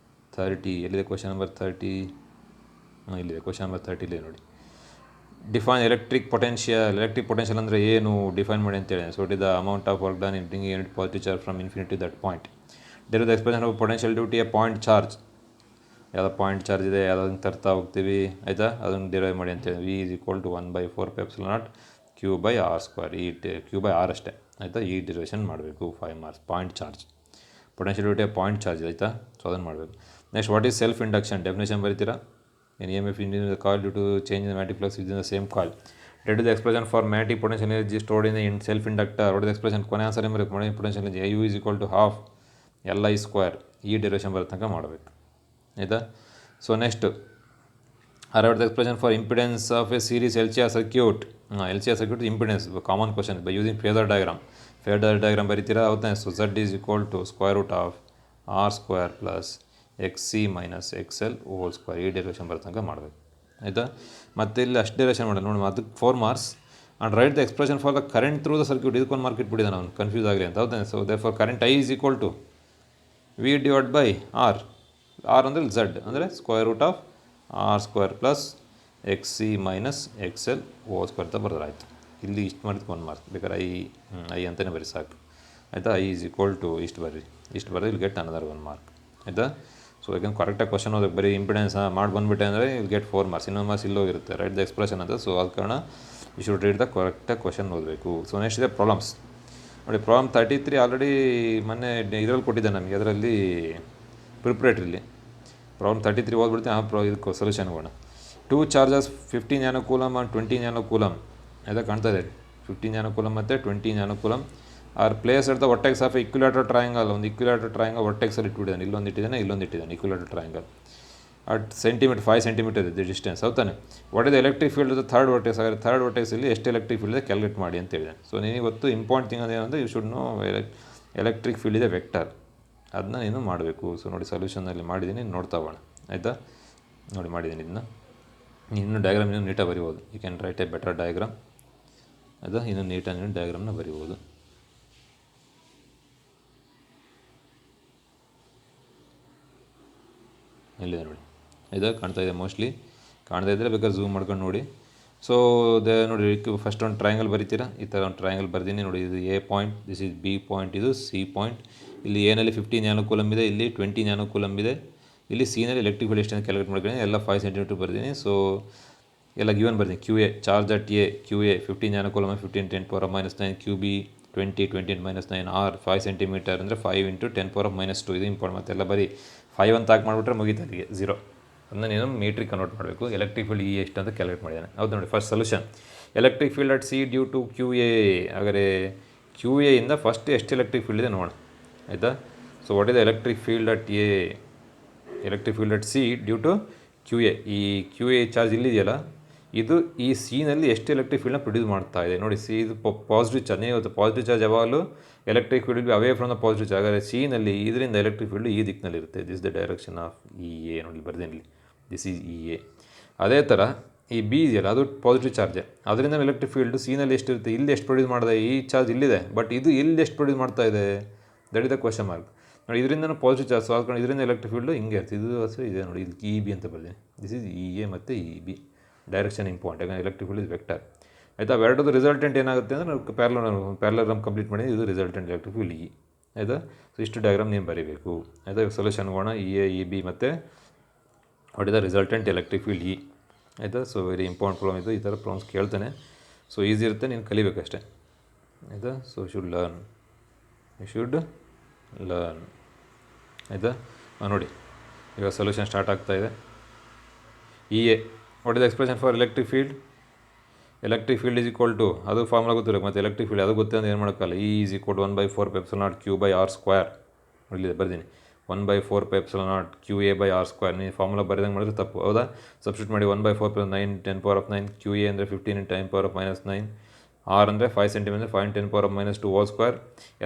30 ಎಲ್ಲಿದೆ? ಕ್ವಶನ್ ನಂಬರ್ 30 ಇಲ್ಲಿದೆ. ಕ್ವಶನ್ ನಂಬರ್ 30 ಇಲ್ಲಿ ನೋಡಿ. Define electric potential. Electric potential ಅಂದರೆ ಏನು ಡಿಫೈನ್ ಮಾಡಿ ಅಂತೇಳಿ. So it is the amount of work done in bringing unit positive charge from infinity that point. There is the expression of potential due to a point charge. ಯಾವುದೋ point charge ಇದೆ, ಯಾವುದನ್ನು ತರ್ತಾ ಹೋಗ್ತೀವಿ ಆಯಿತಾ, ಅದನ್ನು derive ಮಾಡಿ ಅಂತೇಳಿ. V is equal to 1/4πε0 q/r². ಈ q/r ಅಷ್ಟೇ ಆಯಿತಾ. ಈ ಡಿರೈವೇಷನ್ ಮಾಡಬೇಕು. 5 marks. Point charge, potential due to a point charge ಆಯಿತಾ. ಸೊ ಅದನ್ನು ಮಾಡಬೇಕು. Next what is self induction? Definition ಬರೀತೀರಾ. An E M F Indian coil due to change in magnetic flux within the same coil. That is the expression for magnetic potential energy stored in self inductor. What is expression? ಕೊನೆ answer ಏನು ಬರಬೇಕು? Magnetic potential energy U is equal to half LI². ಈ derivation ಬರೋ ತನಕ ಮಾಡಬೇಕು ಆಯಿತಾ. So next arrive at the expression for impedance of a series LCR circuit. LCR circuit impedance common question by using phasor diagram. Phasor diagram ಬರೀತೀರಾ, ಹೌದಾ. So Z is equal to square root of r² plus xc minus xl whole square. ಈ derivation ಬರೋ ತನಕ ಮಾಡಬೇಕು ಆಯಿತಾ. ಮತ್ತು ಇಲ್ಲಿ ಅಷ್ಟು derivation ಮಾಡಲ್ಲ ನೋಡಿ, ಅದಕ್ಕೆ 4 marks. And write the expression for the current through the circuit. ಇದಕ್ಕೊಂದು ಮಾರ್ಕ್ ಇಟ್ಬಿಟ್ಟಿದ್ದಾನೆ ಅವ್ನು, ಕನ್ಫ್ಯೂಸ್ ಆಗಲಿ ಅಂತ, ಹೌದಾ. ಸೊ ದೇರ್ ಫಾರ್ ಕರೆಂಟ್ I is equal to V divided by R. R ಅಂದರೆ Z ಅಂದರೆ square root of r² plus xc minus xl whole square ಅಂತ ಬರೆದ್ರಾಯ್ತು. ಇಲ್ಲಿ ಇಷ್ಟು ಮಾಡಿದ್ಕೆ 1 ಮಾರ್ಕ್. ಬೇಕಾದ್ರೆ ಐ ಅಂತಲೇ ಬರೀ ಸಾಕು ಆಯಿತಾ. I is equal to ಇಷ್ಟು ಬರ್ರಿ, ಇಷ್ಟು ಬರೆದು ಇಲ್ಲಿ ಗೆಟ್ ಅನದರ್ 1 ಮಾರ್ಕ್ ಆಯಿತಾ. ಸೊ ಯಾಕೆಂದ್ರೆ ಕರೆಕ್ಟಾಗಿ ಕ್ವಶನ್ ಓದಕ್ಕೆ ಬರೀ ಇಂಪಿಡೆನ್ಸ್ ಮಾಡಿ ಬಂದುಬಿಟ್ಟೆ ಅಂದರೆ ಇಲ್ಲಿ ಗೆಟ್ 4 ಮಾರ್ಕ್ಸ್, ಇನ್ನೊಂದು ಮಾರ್ಕ್ಸ್ ಇಲ್ಲೋಗಿರುತ್ತೆ. ರೈಟ್ ದ ಎಕ್ಸ್ಪ್ರೆಷನ್ ಅಂತ. ಸೊ ಆದ ಕಾರಣ ಯು ಶುಡ್ ರೀಡ್ ದ ಕರೆಕ್ಟಾಗಿ ಕ್ವಶನ್ ಓದಬೇಕು. ಸೊ ನೆಕ್ಸ್ಟ್ ಇದೆ ಪ್ರಾಬ್ಲಮ್ಸ್. ನೋಡಿ, ಪ್ರಾಬ್ಲಮ್ 33 ಆಲ್ರೆಡಿ ಮೊನ್ನೆ ಇದರಲ್ಲಿ ಕೊಟ್ಟಿದ್ದೆ ನಮಗೆ, ಅದರಲ್ಲಿ ಪ್ರಿಪ್ರೇಟ್ರಿಲಿ ಪ್ರಾಬ್ಲಮ್ 33 ಓದ್ಬಿಡ್ತೀನಿ. ಇದಕ್ಕೆ ಸೊಲ್ಯೂಷನ್ ಹೋಗೋಣ. 2 charges 15 nano coulomb and 20 nano coulomb ಅದೇ ಕಾಣ್ತಾ ಇದೆ. 15 ನ್ಯಾನೋ ಕೂಲಮ್ ಮತ್ತು 20 nano coulomb are place at the vertex of equilateral triangle. ಒಂದು ಇಕ್ಯುಲೇಟರ್ ಟ್ರಯಾಂಗಲ್ ವರ್ಟೆಕ್ಸಲ್ಲಿ ಇಟ್ಬಿಟ್ಟಿದ್ದಾನೆ, ಇಲ್ಲೊಂದು ಇಟ್ಟಿದ್ದಾನೆ, ಇಲ್ಲೊಂದು ಇಟ್ಟಿದ್ದಾನೆ. ಇಕ್ಯುಲೇಟರ್ ಟ್ರಯಾಂಗಲ್ ಅಟ್ 5 ಸೆಂಟಿಮೀಟರ್ ಇದೆ ಡಿಸ್ಟೆನ್ಸ್. ಹೌದಾನೆ. What is the electric field of the third vertex. ಹಾಗಾದ್ರೆ ಥರ್ಡ್ ವರ್ಟೆಕ್ಸಲ್ಲಿ ಎಷ್ಟು ಎಲೆಕ್ಟ್ರಿಕ್ ಫೀಲ್ಡ್ ಇದೆ ಕ್ಯಾಲ್ಕುಲೇಟ್ ಮಾಡಿ ಅಂತ ಹೇಳಿದೆ. ಸೊ ನೀನು ಇವತ್ತು ಇಂಪಾರ್ಟೆಂಟ್ ಥಿಂಗ್ ಅದೇನಂದರೆ you should know electric field ಇದೆ ವೆಕ್ಟರ್, ಅದನ್ನ ನೀನು ಮಾಡಬೇಕು. ಸೊ ನೋಡಿ, ಸೊಲ್ಯೂಷನಲ್ಲಿ ಮಾಡಿದ್ದೀನಿ, ನೋಡ್ತಾ ಹೋಗೋಣ. ಆಯಿತಾ? ನೋಡಿ ಮಾಡಿದ್ದೀನಿ ಇದನ್ನ. ಇನ್ನೂ ಡಯಾಗ್ರಾಮ್ ಇನ್ನೂ ನೀಟಾಗಿ ಬರಿಬೋದು. You can write a better diagram. ಆಯಿತಾ? ಇನ್ನೂ ನೀಟಾಗಿ ನೀನು ಡಯಾಗ್ರಾಮ್ನ ಬರಿಬೋದು. ಇಲ್ಲಿದೆ ನೋಡಿ, ಇದು ಕಾಣ್ತಾ ಇದೆ. ಮೋಸ್ಟ್ಲಿ ಕಾಣ್ತಾ ಇದ್ದರೆ ಬೇಕಾದ್ರೆ ಝೂಮ್ ಮಾಡ್ಕೊಂಡು ನೋಡಿ. ಸೊ ನೋಡಿ, ಫಸ್ಟ್ ಒಂದು ಟ್ರಯಾಂಗಲ್ ಬರಿತೀರಾ. ಈ ಥರ ಒಂದು ಟ್ರಯಾಂಗಲ್ ಬರ್ತೀನಿ ನೋಡಿ. ಇದು A point, this is B point, ಇದು ಸಿ ಪಾಯಿಂಟ್. ಇಲ್ಲಿ ಎನಲ್ಲಿ 15 ನ್ಯಾನೋ ಕೂಲಮ್ ಇದೆ, ಇಲ್ಲಿ 20 ನ್ಯಾನೋ ಕೂಲಮ್ ಇದೆ. ಇಲ್ಲಿ ಸಿನಲ್ಲಿ ಎಲೆಕ್ಟ್ರಿಕ್ ಫೀಲ್ಡ್ ಎಷ್ಟು ಕ್ಯಾಲ್ಕುಲೇಟ್ ಮಾಡ್ಕೊಂಡು ಎಲ್ಲ 5 ಸೆಂಟಿಮೀಟರ್ ಬರ್ತೀನಿ. ಸೊ ಎಲ್ಲ ಗಿವನ್ ಬರ್ತೀನಿ. Q A charge at A, Q A 15 nano coulomb 15 10⁻⁹, Q B 20 10⁻⁹, R 5 centimetre ಅಂದರೆ 5 × 10⁻⁻². ಇದು ಇಂಪಾರ್ಟೆಂಟ್. ಮತ್ತೆಲ್ಲ ಬರೀ 5 ಅಂತ ಹಾಕಿ ಮಾಡಿಬಿಟ್ರೆ ಮುಗೀತು, ಅಲ್ಲಿಗೆ 0. ಅದನ್ನ ನೀನು ಮೀಟ್ರಿಗೆ ಕನ್ವರ್ಟ್ ಮಾಡಬೇಕು. ಎಲೆಕ್ಟ್ರಿಕ್ ಫೀಲ್ಡ್ ಎಷ್ಟು ಅಂತ ಕ್ಯಾಲ್ಕುಲೇಟ್ ಮಾಡಿದ್ದಾನೆ. ಹೌದು ನೋಡಿ, first solution. Electric field at C due to Q A. ಹಾಗಾದರೆ ಕ್ಯೂ ಎ ಇಂದ ಫಸ್ಟ್ ಎಷ್ಟು ಎಲೆಕ್ಟ್ರಿಕ್ ಫೀಲ್ಡ್ ಇದೆ ನೋಡೋಣ. ಆಯಿತಾ? So what is the electric field at A, electric field at C due to Q A. ಈ Q A charge ಇಲ್ಲಿದೆಯಲ್ಲ, ಇದು ಈ ಸಿನಲ್ಲಿ ಎಷ್ಟು ಎಲೆಕ್ಟ್ರಿಕ್ ಫೀಲ್ಡ್ನ ಪ್ರೊಡ್ಯೂಸ್ ಮಾಡ್ತಾ ಇದೆ ನೋಡಿ. ಸಿ ಇದು ಪಾಸಿಟಿವ್ ಚಾರ್ಜ್. ನೀವು ಪಾಸಿಟಿವ್ ಚಾರ್ಜ್ ಯಾವಾಗಲೂ electric field away from the positive charge. ಹಾಗಾದರೆ ಸಿನಲ್ಲಿ ಇದರಿಂದ ಎಲೆಕ್ಟ್ರಿಕ್ ಫೀಲ್ಡ್ ಈ ದಿಕ್ಕಿನಲ್ಲಿರುತ್ತೆ. This the direction of E A. ನೋಡಿ ಬರ್ದೇನಿಲ್ಲಿ, ದಿಸ್ ಈಸ್ ಇ ಎ. ಅದೇ ಥರ ಈ ಬಿ ಇದೆಯಲ್ಲ, ಅದು ಪಾಸಿಟಿವ್ ಚಾರ್ಜ್. ಅದರಿಂದ ಎಲೆಕ್ಟ್ರಿಕ್ ಫೀಲ್ಡ್ ಸಿನಲ್ಲಿ ಎಷ್ಟಿರುತ್ತೆ, ಇಲ್ಲಿ ಎಷ್ಟು ಪ್ರೊಡ್ಯೂಸ್ ಮಾಡಿದೆ. ಈ ಚಾರ್ಜ್ ಇಲ್ಲಿದೆ, ಬಟ್ ಇದು ಇಲ್ಲಿ ಎಷ್ಟು ಪ್ರೊಡ್ಯೂಸ್ ಮಾಡ್ತಾ ಇದೆ, that is the question mark. ನೋಡಿ, ಇದರಿಂದ ಪಾಸಿಟಿವ್ ಚಾರ್ಜ್ ಸಾಲ್ಕೊಂಡು ಇದರಿಂದ ಎಲೆಕ್ಟ್ರಿಕ್ ಫೀಲ್ಡು ಹಿಂಗೆ ಇರ್ತದೆ. ಇದು ಅಷ್ಟೇ ಇದೆ ನೋಡಿ, ಇಲ್ಲಿ ಇ ಬಿ ಅಂತ ಬರ್ತೀನಿ. ದಿಸ್ ಈಸ್ ಇ ಎ ಮತ್ತು ಇ ಬಿ. ಡೈರೆಕ್ಷನ್ ಇಂಪಾರ್ಟೆಂಟ್, ಯಾಕಂದರೆ ಎಲೆಕ್ಟ್ರಿಕ್ ಫೀಲ್ಡ್ ಇಸ್ ವೆಕ್ಟರ್. ಆಯಿತಾ? ಅವೆರಡದು ರಿಸಲ್ಟೆಂಟ್ ಏನಾಗುತ್ತೆ ಅಂದರೆ ನಾವು ಪ್ಯಾರಲೋಗ್ರಾಮ್ ಕಂಪ್ಲೀಟ್ ಮಾಡಿ, ಇದು ರಿಸಲ್ಟೆಂಟ್ ಎಲೆಕ್ಟ್ರಿಕ್ ಫೀಲ್ಡ್ ಇ. ಆಯಿತಾ? ಸೊ ಇಷ್ಟು ಡಯಾಗ್ರಾಮ್ ನೀವು ಬರೀಬೇಕು. ಆಯಿತಾ? ಸೊಲ್ಯೂಷನ್ ಹೋಗೋಣ. ಇ ಎ, ಇ ಬಿ ಮತ್ತು what is the resultant electric field E. ಆಯಿತಾ? ಸೊ ವೆರಿ ಇಂಪಾರ್ಟೆಂಟ್ ಪ್ರಾಬ್ಲಮ್ ಇದು. ಈ ಥರ ಪ್ರಾಬ್ಲಮ್ಸ್ ಕೇಳ್ತಾನೆ. ಸೊ ಈಸಿ ಇರುತ್ತೆ, ನೀನು ಕಲಿಬೇಕಷ್ಟೇ. ಆಯಿತಾ? So you should learn. ಆಯಿತಾ? ನೋಡಿ, ಈಗ ಸೊಲ್ಯೂಷನ್ ಸ್ಟಾರ್ಟ್ ಆಗ್ತಾಯಿದೆ. E A, what is the expression for electric field. Electric field is equal to, ಅದು ಫಾರ್ಮುಲಾ ಗೊತ್ತಿರಬೇಕು. ಮತ್ತು ಎಲೆಕ್ಟ್ರಿಕ್ ಫೀಲ್ಡ್ ಅದು ಗೊತ್ತೇ ಅಂದ್ರೆ ಏನು ಮಾಡೋಕ್ಕಲ್ಲ. E is equal to 1/4πε0 Q/r². ಇಲ್ಲಿದೆ ಬರ್ತೀನಿ, 1/4πε0 QA/r². ನೀವು ಫಾರ್ಮುಲಾ ಬರೆದಂಗೆ ಮಾಡಿದ್ರೆ ತಪ್ಪು. ಹೌದಾ? ಸಬ್ಸ್ಟಿಟ್ಯೂಟ್ ಮಾಡಿ. 1/4 9 10⁻⁹, QA ಅಂದರೆ 15 × 10⁻⁹, ಆರ್ ಅಂದರೆ 5 ಸೆಂಟಿಮೀಟರ್ 5 × 10⁻²²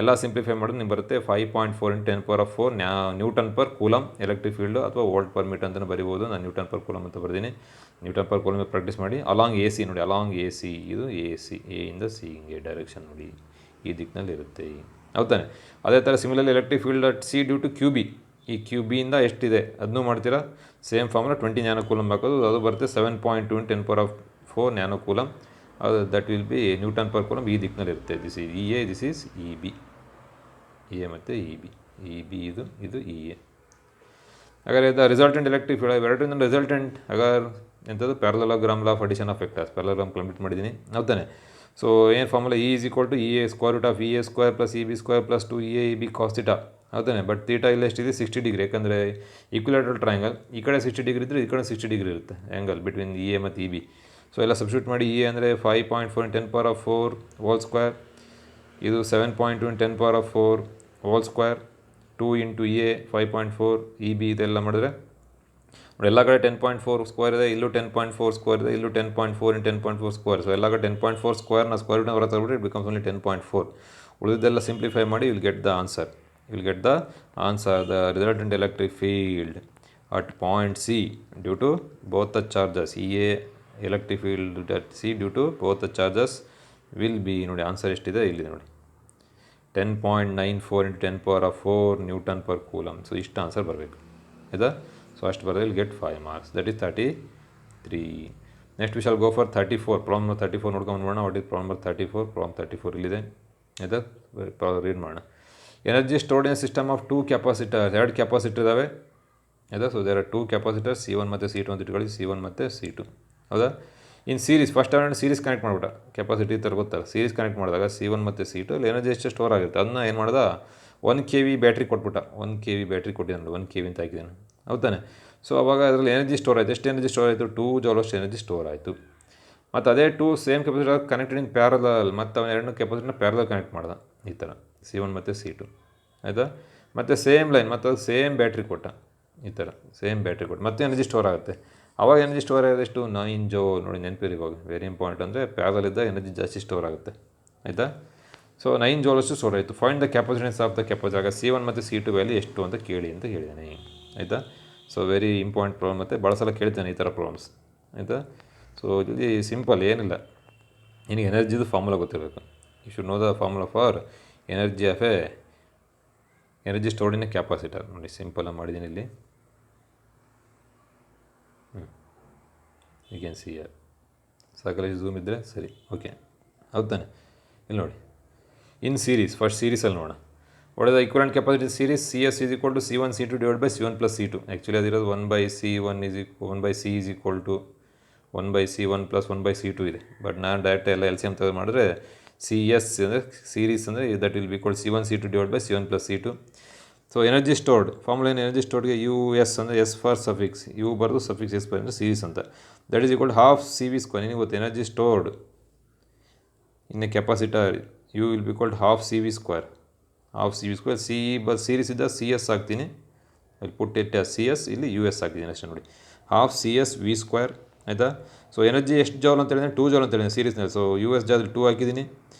ಎಲ್ಲ ಸಿಂಪ್ಲಿಫೈ ಮಾಡಿದ್ರೆ ನಿಮ್ಗೆ ಬರುತ್ತೆ 5.4 × 10⁻⁴ newton per coulomb electric field, ಅಥವಾ ವೋಲ್ಟ್ ಪರ್ ಮೀಟರ್ ಅಂತಲೇ ಬರಿಬೋದು. ನಾನು ನ್ಯೂಟನ್ ಪರ್ ಕೂಲಮ್ ಅಂತ ಬರ್ತೀನಿ. ನ್ಯೂಟನ್ ಪರ್ ಕೂಲಮ್ ಪ್ರಾಕ್ಟೀಸ್ ಮಾಡಿ. ಅಲಾಂಗ್ ಎ ಸಿ ನೋಡಿ, ಅಲಾಂಗ್ ಎ ಸಿ, ಇದು ಎ ಸಿ, ಎ ಇಂದ ಸಿ ಹಿಂಗೆ ಡೈರೆಕ್ಷನ್ ನೋಡಿ, ಈ ದಿಕ್ಕಿನಲ್ಲಿ ಇರುತ್ತೆ. ಹೌದಾನೆ? ಅದೇ ಥರ similarly electric field at C due to Q B. ಈ ಕ್ಯೂ ಬಿಯಿಂದ ಎಷ್ಟಿದೆ ಅದನ್ನೂ ಮಾಡ್ತೀರಾ. ಸೇಮ್ ಫಾರ್ಮುಲಾ 20 ನ್ಯಾನೋ ಕೂಲಮ್ ಹಾಕೋದು, ಅದು ಬರುತ್ತೆ 7.2 × 10⁻⁴ ನ್ಯಾನೋ ಕೂಲಮ್. ಅದು that will be newton per coulomb. ಈ ದಿಕ್ಕಿನಲ್ಲಿ ಇರುತ್ತೆ. This is E A, this is E B. E A ಮತ್ತು ಇ ಬಿ, ಇ ಬಿ ಇದು ಇ ಎ. ಹಾಗಾದರೆ ದ ರಿಸಲ್ಟೆಂಟ್ ಎಲೆಕ್ಟ್ರಿಕ್ ಫೀಲ್ಡ್ ಎರಡರಿಂದ ರಿಸಲ್ಟೆಂಟ್ ಹಾಗಾದ್ರೆ ಎಂಥದ್ದು parallelogram law of addition of vectors. Parallelogram complete ಮಾಡಿದ್ದೀನಿ. ಹೌದಾನೆ? ಸೊ ಏನು formula, E is equal to E A square root of E A square plus E B square plus 2 E B cos theta. ಹೌದಾನೆ? But theta ಇಲ್ಲ ಎಷ್ಟಿದೆ, 60 degree. ಯಾಕಂದರೆ ಈಕ್ವಿಲೇಟರಲ್ triangle ಈ ಕಡೆ 60 degree ಇದ್ದರೆ ಈ ಕಡೆ 60 ಡಿಗ್ರಿ ಇರುತ್ತೆ ಆ್ಯಂಗಲ್ ಬಿಟ್ವೀನ್ ಇ ಎ ಮತ್ತು ಇ ಬಿ. ಸೊ ಎಲ್ಲ ಸಬ್ಸ್ಟಿಟ್ಯೂಟ್ ಮಾಡಿ. ಇ ಎ ಅಂದರೆ 5.4 × 10⁻⁴² ಇದು 7.2 × 10⁻⁴² 2 × ಇ ಎ 5.4 ಇ ಬಿ ಇದೆಲ್ಲ ಮಾಡಿದ್ರೆ ನೋಡಿ, ಎಲ್ಲ ಕಡೆ 10.4² ಇದೆ, ಇಲ್ಲೂ 10.4² ಇದೆ, ಇಲ್ಲೂ 10.4 × 10.4². ಸೊ ಎಲ್ಲ ಕಡೆ 10.4² ಸ್ಕ್ವೇರ್ ರೂಟ್ನ ಹೊರ ತಗೊಬಿಟ್ಟು ಇಟ್ ಬಿಕಮ್ಸ್ ಓನ್ಲಿ 10.4. ಉಳಿದೆಲ್ಲ ಸಿಂಪ್ಲಿಫೈ ಮಾಡಿ, will get the answer. The resultant electric field at point C due to both the charges. E A electric field at C due to both the charges will be. ನೋಡಿ answer ಎಷ್ಟಿದೆ ಇಲ್ಲಿದೆ ನೋಡಿ, 10.94 × 10⁻⁴ newton per coulomb. So ಇಷ್ಟು answer ಬರಬೇಕು. ಆಯಿತಾ? So ಅಷ್ಟು ಬರೋದು, will get 5 marks. That is 33. Next we shall go for 34. Problem 34 ನೋಡ್ಕೊಂಡು ಮಾಡೋಣ. What is problem number 34? Problem 34 ಇಲ್ಲಿದೆ. ಆಯಿತಾ? ರೀಡ್ ಮಾಡೋಣ. Energy stored in system of 2 capacitors. 2 capacitor ಇದ್ದಾವೆ. ಆಯಿತಾ. So there are two capacitor C1 ಮತ್ತು C2 ಅಂತ ಇಟ್ಕೊಳ್ಳಿ, C1 ಮತ್ತು C2 ಹೌದಾ. ಇನ್ ಸೀರೀಸ್ ಫಸ್ಟ್ ಆಗಿ ಸೀರೀಸ್ ಕನೆಕ್ಟ್ ಮಾಡಿಬಿಟ್ಟ, ಕೆಪಾಸಿಟಿ ಥರ ಗೊತ್ತಲ್ಲ, ಸೀರೀಸ್ ಕನೆಕ್ಟ್ ಮಾಡಿದಾಗ C1 ಮತ್ತು C2 ಅಲ್ಲಿ ಎನರ್ಜಿ ಎಷ್ಟು ಸ್ಟೋರ್ ಆಗುತ್ತೆ ಅದನ್ನ ಏನು ಮಾಡ್ದೆ 1 kV ಬ್ಯಾಟ್ರಿ ಕೊಟ್ಬಿಟ್ಟ. 1 kV ಬ್ಯಾಟ್ರಿ ಕೊಟ್ಟಿದ್ದಾನೆ, 1 kV ಅಂತ ಹಾಕಿದ್ದಾನೆ ಹೌದಾನೆ. ಸೊ ಅವಾಗ ಅದರಲ್ಲಿ ಎನರ್ಜಿ ಸ್ಟೋರ್ ಆಯಿತು. ಎಷ್ಟು ಎನರ್ಜಿ ಸ್ಟೋರ್ ಆಯಿತು? 2 ಜೌಲ್ ಅಷ್ಟು ಎನರ್ಜಿ ಸ್ಟೋರ್ ಆಯಿತು. ಮತ್ತು ಅದೇ two same capacitor connected in parallel, ಮತ್ತು ಅವನ ಎರಡನ್ನೂ ಕೆಪಾಸಿಟರ್ನ ಪ್ಯಾರಲಲ್ ಕನೆಕ್ಟ್ ಮಾಡ್ದೆ ಈ ಥರ C1 ಮತ್ತು C2 ಆಯಿತಾ. ಮತ್ತು ಸೇಮ್ ಲೈನ್ ಮತ್ತು ಅದು ಸೇಮ್ ಬ್ಯಾಟ್ರಿ ಕೊಟ್ಟ, ಈ ಥರ ಸೇಮ್ ಬ್ಯಾಟ್ರಿ ಕೊಟ್ಟು ಮತ್ತೆ ಎನರ್ಜಿ ಸ್ಟೋರ್ ಆಗುತ್ತೆ. ಅವಾಗ ಎನರ್ಜಿ ಸ್ಟೋರ್ ಆಗೋದು ಎಷ್ಟು? 9 ಜೌಲ್. ನೋಡಿ ನೆನಪಿರಿಗೆ ಹೋಗಿ, ವೆರಿ ಇಂಪಾರ್ಟೆಂಟ್. ಅಂದರೆ ಪ್ಯಾರಲಲ್ ಇದ್ದಾಗ ಎನರ್ಜಿ ಜಾಸ್ತಿ ಸ್ಟೋರ್ ಆಗುತ್ತೆ ಆಯಿತಾ. ಸೊ 9 ಜೌಲ್ ಅಷ್ಟು ಸ್ಟೋರ್ ಆಯಿತು. Find the capacitance of the capacitor. ಆಗ C1 ಮತ್ತು C2 ವ್ಯಾಲ್ಯೂ ಎಷ್ಟು ಅಂತ ಕೇಳಿ ಅಂತ ಹೇಳಿದ್ದಾನೆ ಆಯಿತಾ. ಸೊ ವೆರಿ ಇಂಪಾರ್ಟೆಂಟ್ ಪ್ರಾಬ್ಲಮ್, ಮತ್ತು ಭಾಳ ಸಲ ಕೇಳ್ತಾನೆ ಈ ಥರ ಪ್ರಾಬ್ಲಮ್ಸ್ ಆಯಿತಾ. ಸೊ ಇಲ್ಲಿ ಸಿಂಪಲ್ ಏನಿಲ್ಲ, ನಿನಗೆ ಎನರ್ಜಿದು ಫಾರ್ಮುಲಾ ಗೊತ್ತಿರಬೇಕು. You should know the formula for energy of energy stored in a capacitor. ನೋಡಿ ಸಿಂಪಲಾಗಿ ಮಾಡಿದ್ದೀನಿ ಇಲ್ಲಿ. ಯು ಕ್ಯಾನ್ ಸಿ ಯರ್ ಸಾಕಲ್ಲ, ಝೂಮ್ ಇದ್ದರೆ ಸರಿ, ಓಕೆ ಹೌದಾನೆ. ಇಲ್ಲಿ ನೋಡಿ ಇನ್ ಸೀರೀಸ್, ಫಸ್ಟ್ ಸೀರೀಸಲ್ಲಿ ನೋಡೋಣ. ಒಳ್ಳೆದ equivalent capacity series CS is equal to C1 C2 divided by C1 plus C2. Actually ಅದಿರೋದು 1/C is equal to 1/C1 plus 1/C2 ಇದೆ. ಬಟ್ ನಾನು ಡೈರೆಕ್ಟ್ ಎಲ್ಲ LCM ತೆಗೆದು ಮಾಡಿದ್ರೆ CS ಅಂದರೆ ಸೀರೀಸ್ ಅಂದರೆ that will be equal C1 C2 divided by C1 plus C2. So energy stored formula ಏನು? Energy ಸ್ಟೋರ್ಡ್ಗೆ US ಅಂದರೆ S ಫಾರ್ ಸಫಿಕ್ಸ್, U ಬರೆದು ಸಫಿಕ್ಸ್ S ಬರೆದು ಸೀರೀಸ್ ಅಂತ. That is equal half CV square. ನಿನಗೆ ಗೊತ್ತು energy stored in a capacitor U will be equal half CV square. Half CV square. Series ಇದ್ದ CS ಹಾಕ್ತೀನಿ, ಇಲ್ಲಿ ಪುಟ್ಟಿಟ್ಟು CS, ಇಲ್ಲಿ US ಹಾಕಿದ್ದೀನಿ ಅಷ್ಟೇ. ನೋಡಿ ಹಾಫ್ CS V ಸ್ಕ್ವೇರ್ ಆಯಿತಾ. ಸೊ ಎನರ್ಜಿ ಎಷ್ಟು ಜೌಲ್ ಅಂತ ಹೇಳಿದ್ರೆ 2 ಜೌಲ್ ಅಂತ ಹೇಳಿದೆ ಸೀರೀಸ್ನಲ್ಲಿ. ಸೊ US ಜಾಗದಲ್ಲಿ 2 ಹಾಕಿದ್ದೀನಿ,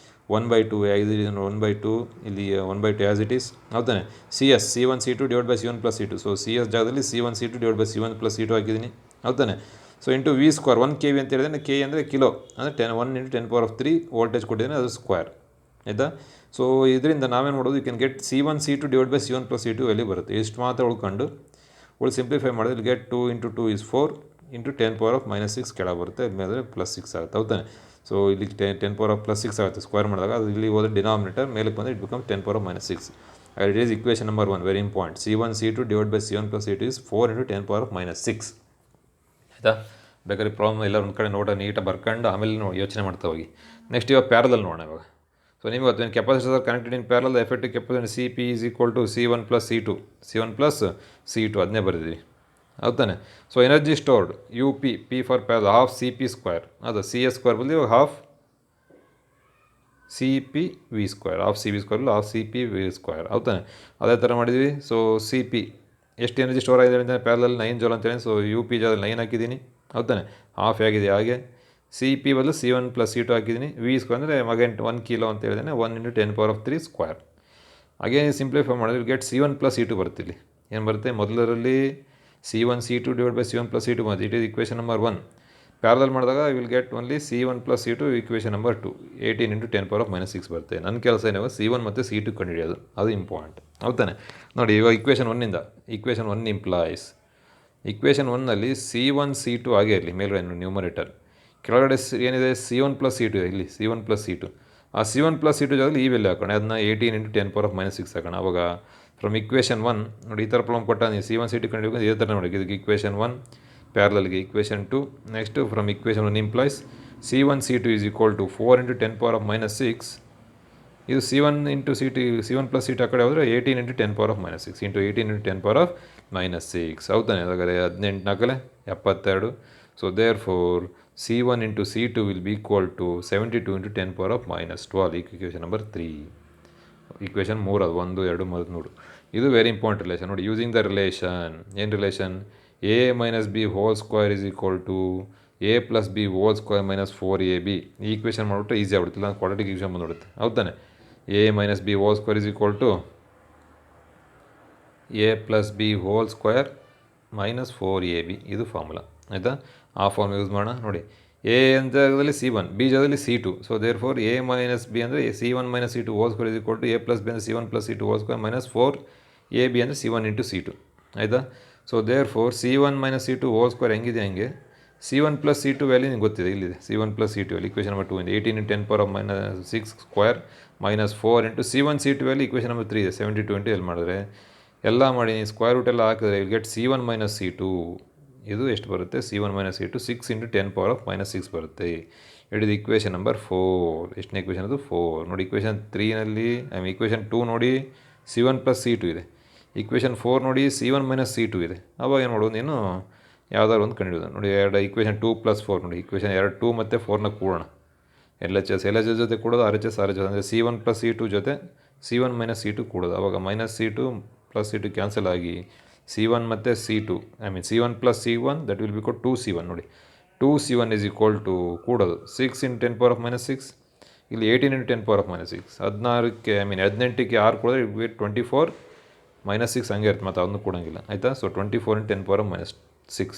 1/2 1/2 ಇಲ್ಲಿ 1/2 ಆ್ಯಸ್ ಇಟ್ ಈಸ್ ಹೌದಾನೆ. CS C1 C2 divide by C1 plus C2. So CS ಜಾಗದಲ್ಲಿ C1 C2 divide by C1 plus C2 ಹಾಕಿದ್ದೀನಿ ಹೌದಾನೆ. So into V square 1 kV ಅಂತ ಹೇಳಿದ್ರೆ, K ಅಂದರೆ ಕಿಲೋ ಅಂದರೆ 1 × 10⁻³ ವೋಲ್ಟೇಜ್ ಕೊಟ್ಟಿದ್ದೀನಿ, ಅದು ಸ್ಕ್ವೇರ್ ಆಯಿತಾ. ಸೊ ಇದರಿಂದ ನಾವೇನು ಮಾಡೋದು, you can get C1 C2 divide by C1 plus C2 value ಬರುತ್ತೆ. ಇಷ್ಟು ಮಾತ್ರ ಉಳ್ಕೊಂಡು ಸಿಂಪ್ಲಿಫೈ ಮಾಡಿದ್ರೆ ಇಲ್ಲಿ ಗೆಟ್ 2 × 2 is 4 × 10⁻⁻6 ಕೆಳಗೆ ಬರುತ್ತೆ, ಮೇಲೆ +6 ಆಗುತ್ತೆ ಹೌದಾನೆ. ಸೊ ಇಲ್ಲಿ 10⁻+6 ಆಗುತ್ತೆ ಸ್ಕ್ವೇರ್ ಮಾಡಿದಾಗ. ಅದು ಇಲ್ಲಿ ಹೋದರೆ ಡಿನಾಮಿನೇಟರ್ ಮೇಲೆ ಬಂದರೆ it become 10⁻⁻6. It is equation number 1, very important. C1 C2 divide by C1 plus C2 is 4 × 10⁻⁻6 ಆಯಿತಾ. ಬೇಕಾದ್ರೆ ಪ್ರಾಬ್ಲಮ್ ಎಲ್ಲ ಒಂದು ಕಡೆ ನೋಟ ನೀಟಾಗಿ ಬರ್ಕೊಂಡು ಆಮೇಲೆ ಯೋಚನೆ ಮಾಡ್ತಾ ಹೋಗಿ. ನೆಕ್ಸ್ಟ್ ಇವಾಗ ಪ್ಯಾರಲಲ್ ನೋಡೋಣ ಇವಾಗ. ಸೊ ನಿಮಗೆ ಗೊತ್ತು capacitors are connected in parallel, effective capacitor CP is equal to C1 plus C2 ಅದನ್ನೇ ಬರೆದಿದ್ದೀವಿ ಹೌದಾನೆ. ಸೊ energy stored UP, P for parallel half CP square, ಅದು CS ಸ್ಕ್ವೇರ್ ಬದಲು ಇವಾಗ half CP V square, half CP square half CP V square ಹೌದಾನೆ. ಅದೇ ಥರ ಮಾಡಿದ್ವಿ. ಸೊ CP ಎಷ್ಟು ಎನರ್ಜಿ ಸ್ಟೋರ್ ಆಗಿದೆ ಅಂತ ಪ್ಯಾರಲಲ್ 9 ಜೌಲ್ ಅಂತೇಳಿ. ಸೊ UP ಜಾಗದಲ್ಲಿ 9 ಹಾಕಿದ್ದೀನಿ ಹೌದಾನೆ, ಹಾಫ್ ಆಗಿದೆ. ಹಾಗೆ CP ಬದಲು C1 ಪ್ಲಸ್ C2 ಹಾಕಿದ್ದೀನಿ. V ಸ್ಕ್ವೇರ್ ಅಂದರೆ ಅಗೇನ್ 1 ಕಿಲೋ ಅಂತ ಹೇಳಿದ್ದೇನೆ, 1 × 10⁻³ ಸ್ಕ್ವೇರ್. ಹಾಗೆ ಸಿಂಪ್ಲಿಫೈ ಮಾಡಿದ್ರೆ ಗೆಟ್ C1 ಪ್ಲಸ್ C2 ಬರುತ್ತೆ. ಇಲ್ಲಿ ಏನು ಬರುತ್ತೆ? ಮೊದಲರಲ್ಲಿ C1 C2 divide by C1 plus C2 ಬಂತು. It is equation number 1. Parallel ಮಾಡಿದಾಗ I will get only C1 plus C2 equation number 2, 18 × 10⁻⁻6 ಬರುತ್ತೆ. ನನ್ನ ಕೆಲಸ ಏನಾಗ C1 ಮತ್ತು C2 ಕಂಡುಹಿಡಿಯೋದು, ಅದು ಇಂಪಾರ್ಟೆಂಟ್ ಹೌದಾನೆ. ನೋಡಿ ಇವಾಗ ಇಕ್ವೇಷನ್ 1ಇಂದ, ಇಕ್ವೇಷನ್ 1 ಇಂಪ್ಲಾಯ್ಸ್, ಇಕ್ವೇಷನ್ 1ನಲ್ಲಿ C1 C2 ಆಗೇ ಇರಲಿ ಮೇಲ್ಗಡೆ ನ್ಯೂಮರೇಟರ್, ಕೆಳಗಡೆ ಏನಿದೆ C1 ಪ್ಲಸ್ C2 ಇದೆ. ಇಲ್ಲಿ C1 ಪ್ಲಸ್ C2, ಆ C1 ಪ್ಲಸ್ C2 ಜಾಗದಲ್ಲಿ ಈ ವ್ಯಾಲ್ಯೂ ಹಾಕೋಣ, ಅದನ್ನ 18 × 10⁻⁻6 ಹಾಕೋಣ. ಅವಾಗ ಫ್ರಮ್ ಇಕ್ವೇಷನ್ 1 ನೋಡಿ ಈ ಥರ ಪ್ರಾಬ್ಲಮ್ ಕೊಟ್ಟ ನೀವು C1 C2 ಕಂಡುಹಿಡಿಯೋದು ಇದೇ ಥರ ನೋಡಿ. ಇದಕ್ಕೆ ಇಕ್ವೇಷನ್ 1 ಪ್ಯಾರಲಲ್ಗೆ equation 2. Next from equation 1 implies C1 C2 is equal to 4 × 10⁻⁻6. ಇದು C1 × C1 ಪ್ಲಸ್ C2 ಆ ಕಡೆ ಹೋದರೆ 18 × 10⁻⁻6 ಇಂಟು 18 × 10⁻⁻6 ಹೌದಾನೆ. ಹಾಗಾದರೆ 18 ನಾಲ್ಕಲೆ 72. So therefore C1 × C2 will be equal to 72 × 10⁻⁻12. Equation number 3. Equation 3 ಅದು 1 2 3. ಇದು ವೆರಿ ಇಂಪಾರ್ಟೆಂಟ್ ರಿಲೇಷನ್ ನೋಡಿ. ಯೂಸಿಂಗ್ ದ ರಿಲೇಷನ್, ಏನು relation? A minus B whole square is equal to A plus B whole square minus 4AB. ಈ equation ಮಾಡಿಬಿಟ್ರೆ easy ಆಗ್ಬಿಡುತ್ತೆ, ನಾನು quadratic equation ಬಂದುಬಿಡುತ್ತೆ ಹೌದಾನೆ. A minus B whole square is equal to A plus B whole square minus 4AB. ಇದು formula ಆಯಿತಾ. ಆ form use ಮಾಡೋಣ ನೋಡಿ. A ಜಾಗದಲ್ಲಿ C1, B ಜಾಗದಲ್ಲಿ C2. So therefore A minus B ಅಂದರೆ C1 minus C2 whole square is equal to A plus B ಅಂದರೆ C1 plus C2 whole square minus 4AB ಅಂದರೆ C1 × C2 ಆಯಿತಾ. So therefore C1 minus C2 whole square ಹೆಂಗಿದೆ ಹಂಗೆ C1 plus C2 value ನಿಮ್ಗೆ ಗೊತ್ತಿದೆ, ಇಲ್ಲಿದೆ C1 plus C2 value equation number 2 ಇಂದ 18 × 10⁻⁻6 square minus 4 into C1 C2 value equation number 3 ಇದೆ 72 into ಎಲ್ಲಿ ಮಾಡಿದ್ರೆ ಎಲ್ಲ ಮಾಡಿ ಸ್ಕ್ವೇರ್ ರೂಟ್ ಎಲ್ಲ ಹಾಕಿದ್ರೆ ವಿಲ್ ಗೆಟ್ C1 - C2. ಇದು ಎಷ್ಟು ಬರುತ್ತೆ? C1 - C2 6 × 10⁻⁻6 ಬರುತ್ತೆ. It is equation number 4. ಎಷ್ಟನೇ ಇಕ್ವೇಷನ್ ಅದು? 4. ನೋಡಿ ಇಕ್ವೇಷನ್ 3ನಲ್ಲಿ ಇಕ್ವೇಷನ್ 2 ನೋಡಿ C1 + C2 ಇದೆ. ಇಕ್ವೇಷನ್ 4 ನೋಡಿ C1 - C2 ಇದೆ. ಅವಾಗ ಏನು ಮಾಡೋದು? ನೀನು ಯಾವ್ದಾದ್ರು ಒಂದು ಕಂಡುಹಿಡಿಯೋದು. ನೋಡಿ ಇಕ್ವೇಷನ್ 2 + 4 ನೋಡಿ ಇಕ್ವೇಷನ್ 2 ಮತ್ತು 4ನ ಕೂಡೋಣ. LHS ಜೊತೆ ಕೂಡೋದು, RHS ಅಂದರೆ C1 + C2 ಜೊತೆ C1 - C2 ಕೂಡೋದು. ಆವಾಗ -C2 + C2 ಕ್ಯಾನ್ಸಲ್ ಆಗಿ C1 ಮತ್ತು C2 C1 + C1 that will B 2C1. ನೋಡಿ 2C1 ಇಸ್ ಈಕ್ವಲ್ ಟು ಕೂಡೋದು 6 × 10⁻⁻6. ಇಲ್ಲಿ 18 × 10⁻⁻6 16ಕ್ಕೆ 18ಕ್ಕೆ 6 ಕೂಡಿದ್ರೆ 24 - 6 ಹಂಗೆ ಇರುತ್ತೆ, ಮತ್ತು ಅದನ್ನು ಕೂಡಂಗಿಲ್ಲ. ಆಯಿತಾ? So 24 × 10⁻⁻6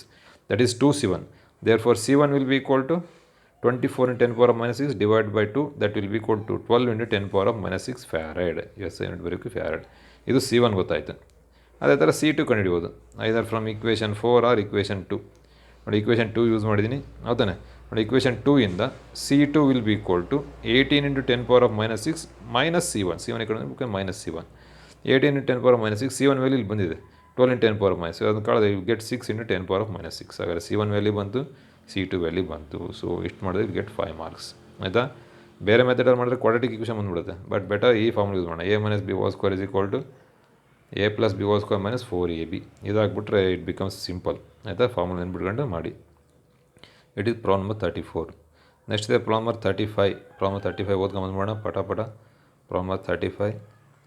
that is 2C1. Therefore C1 will be equal to 24 × 10⁻⁻6 divide by 2 that will be equal to 12 × 10⁻⁻6 farad. Unit ಬರೀಕು ಫ್ಯಾರಡ್. ಇದು C1 ಗೊತ್ತಾಯಿತು. ಅದೇ ಥರ C2 ಕಂಡುಹಿಡಿಬೋದು, either from equation 4 or equation 2. ನೋಡಿ ಇಕ್ವೇಷನ್ 2 ಯೂಸ್ ಮಾಡಿದ್ದೀನಿ, ಹೌದಾನೆ? ನೋಡಿ ಇಕ್ವೇಷನ್ 2 ಇಂದ C2 will be equal to 18 × 10⁻⁻6 minus C1. C1 ಈ ಕಡೆ -C1. 18 × 10⁻⁻6 C1 ವ್ಯಾಲ್ಯೂ ಇಲ್ಲಿ ಬಂದಿದೆ 12 × 10⁻⁻6. ಅದನ್ನು ಕಳೆದ ಗೆಟ್ 6 × 10⁻⁻6. ಹಾಗಾದರೆ C1 ವ್ಯಾಲ್ಯೂ ಬಂತು, C2 ವ್ಯಾಲ್ಯೂ ಬಂತು. ಸೊ ಇಷ್ಟು ಮಾಡಿದ್ರೆ ಗೆಟ್ 5 ಮಾರ್ಕ್ಸ್. ಆಯಿತಾ? ಬೇರೆ ಮೆಥಡಲ್ಲಿ ಮಾಡಿದ್ರೆ ಕ್ವಾಡ್ರಾಟಿಕ್ ಇಕ್ವೇಷನ್ ಬಂದುಬಿಡುತ್ತೆ. ಬಟ್ ಬೆಟರ್ ಈ ಫಾರ್ಮುಲಾ ಯೂಸ್ ಮಾಡೋಣ. A - B² is equal to A + B² - 4AB. ಇದಾಗ್ಬಿಟ್ರೆ ಇಟ್ ಬಿಕಮ್ಸ್ ಸಿಂಪಲ್. ಆಯಿತಾ? ಫಾರ್ಮುಲಾ ನೆನ್ಬಿಟ್ಕೊಂಡು ಮಾಡಿ. It is problem number 34. Next ಇದೆ ಪ್ರಾಬ್ಲಮ್ ನಂಬರ್ 35. ಪ್ರಾಬ್ಲಮ್ 35 ಓದ್ಕೊಂಬಂದು ಮಾಡೋಣ ಪಟ. Problem number 35.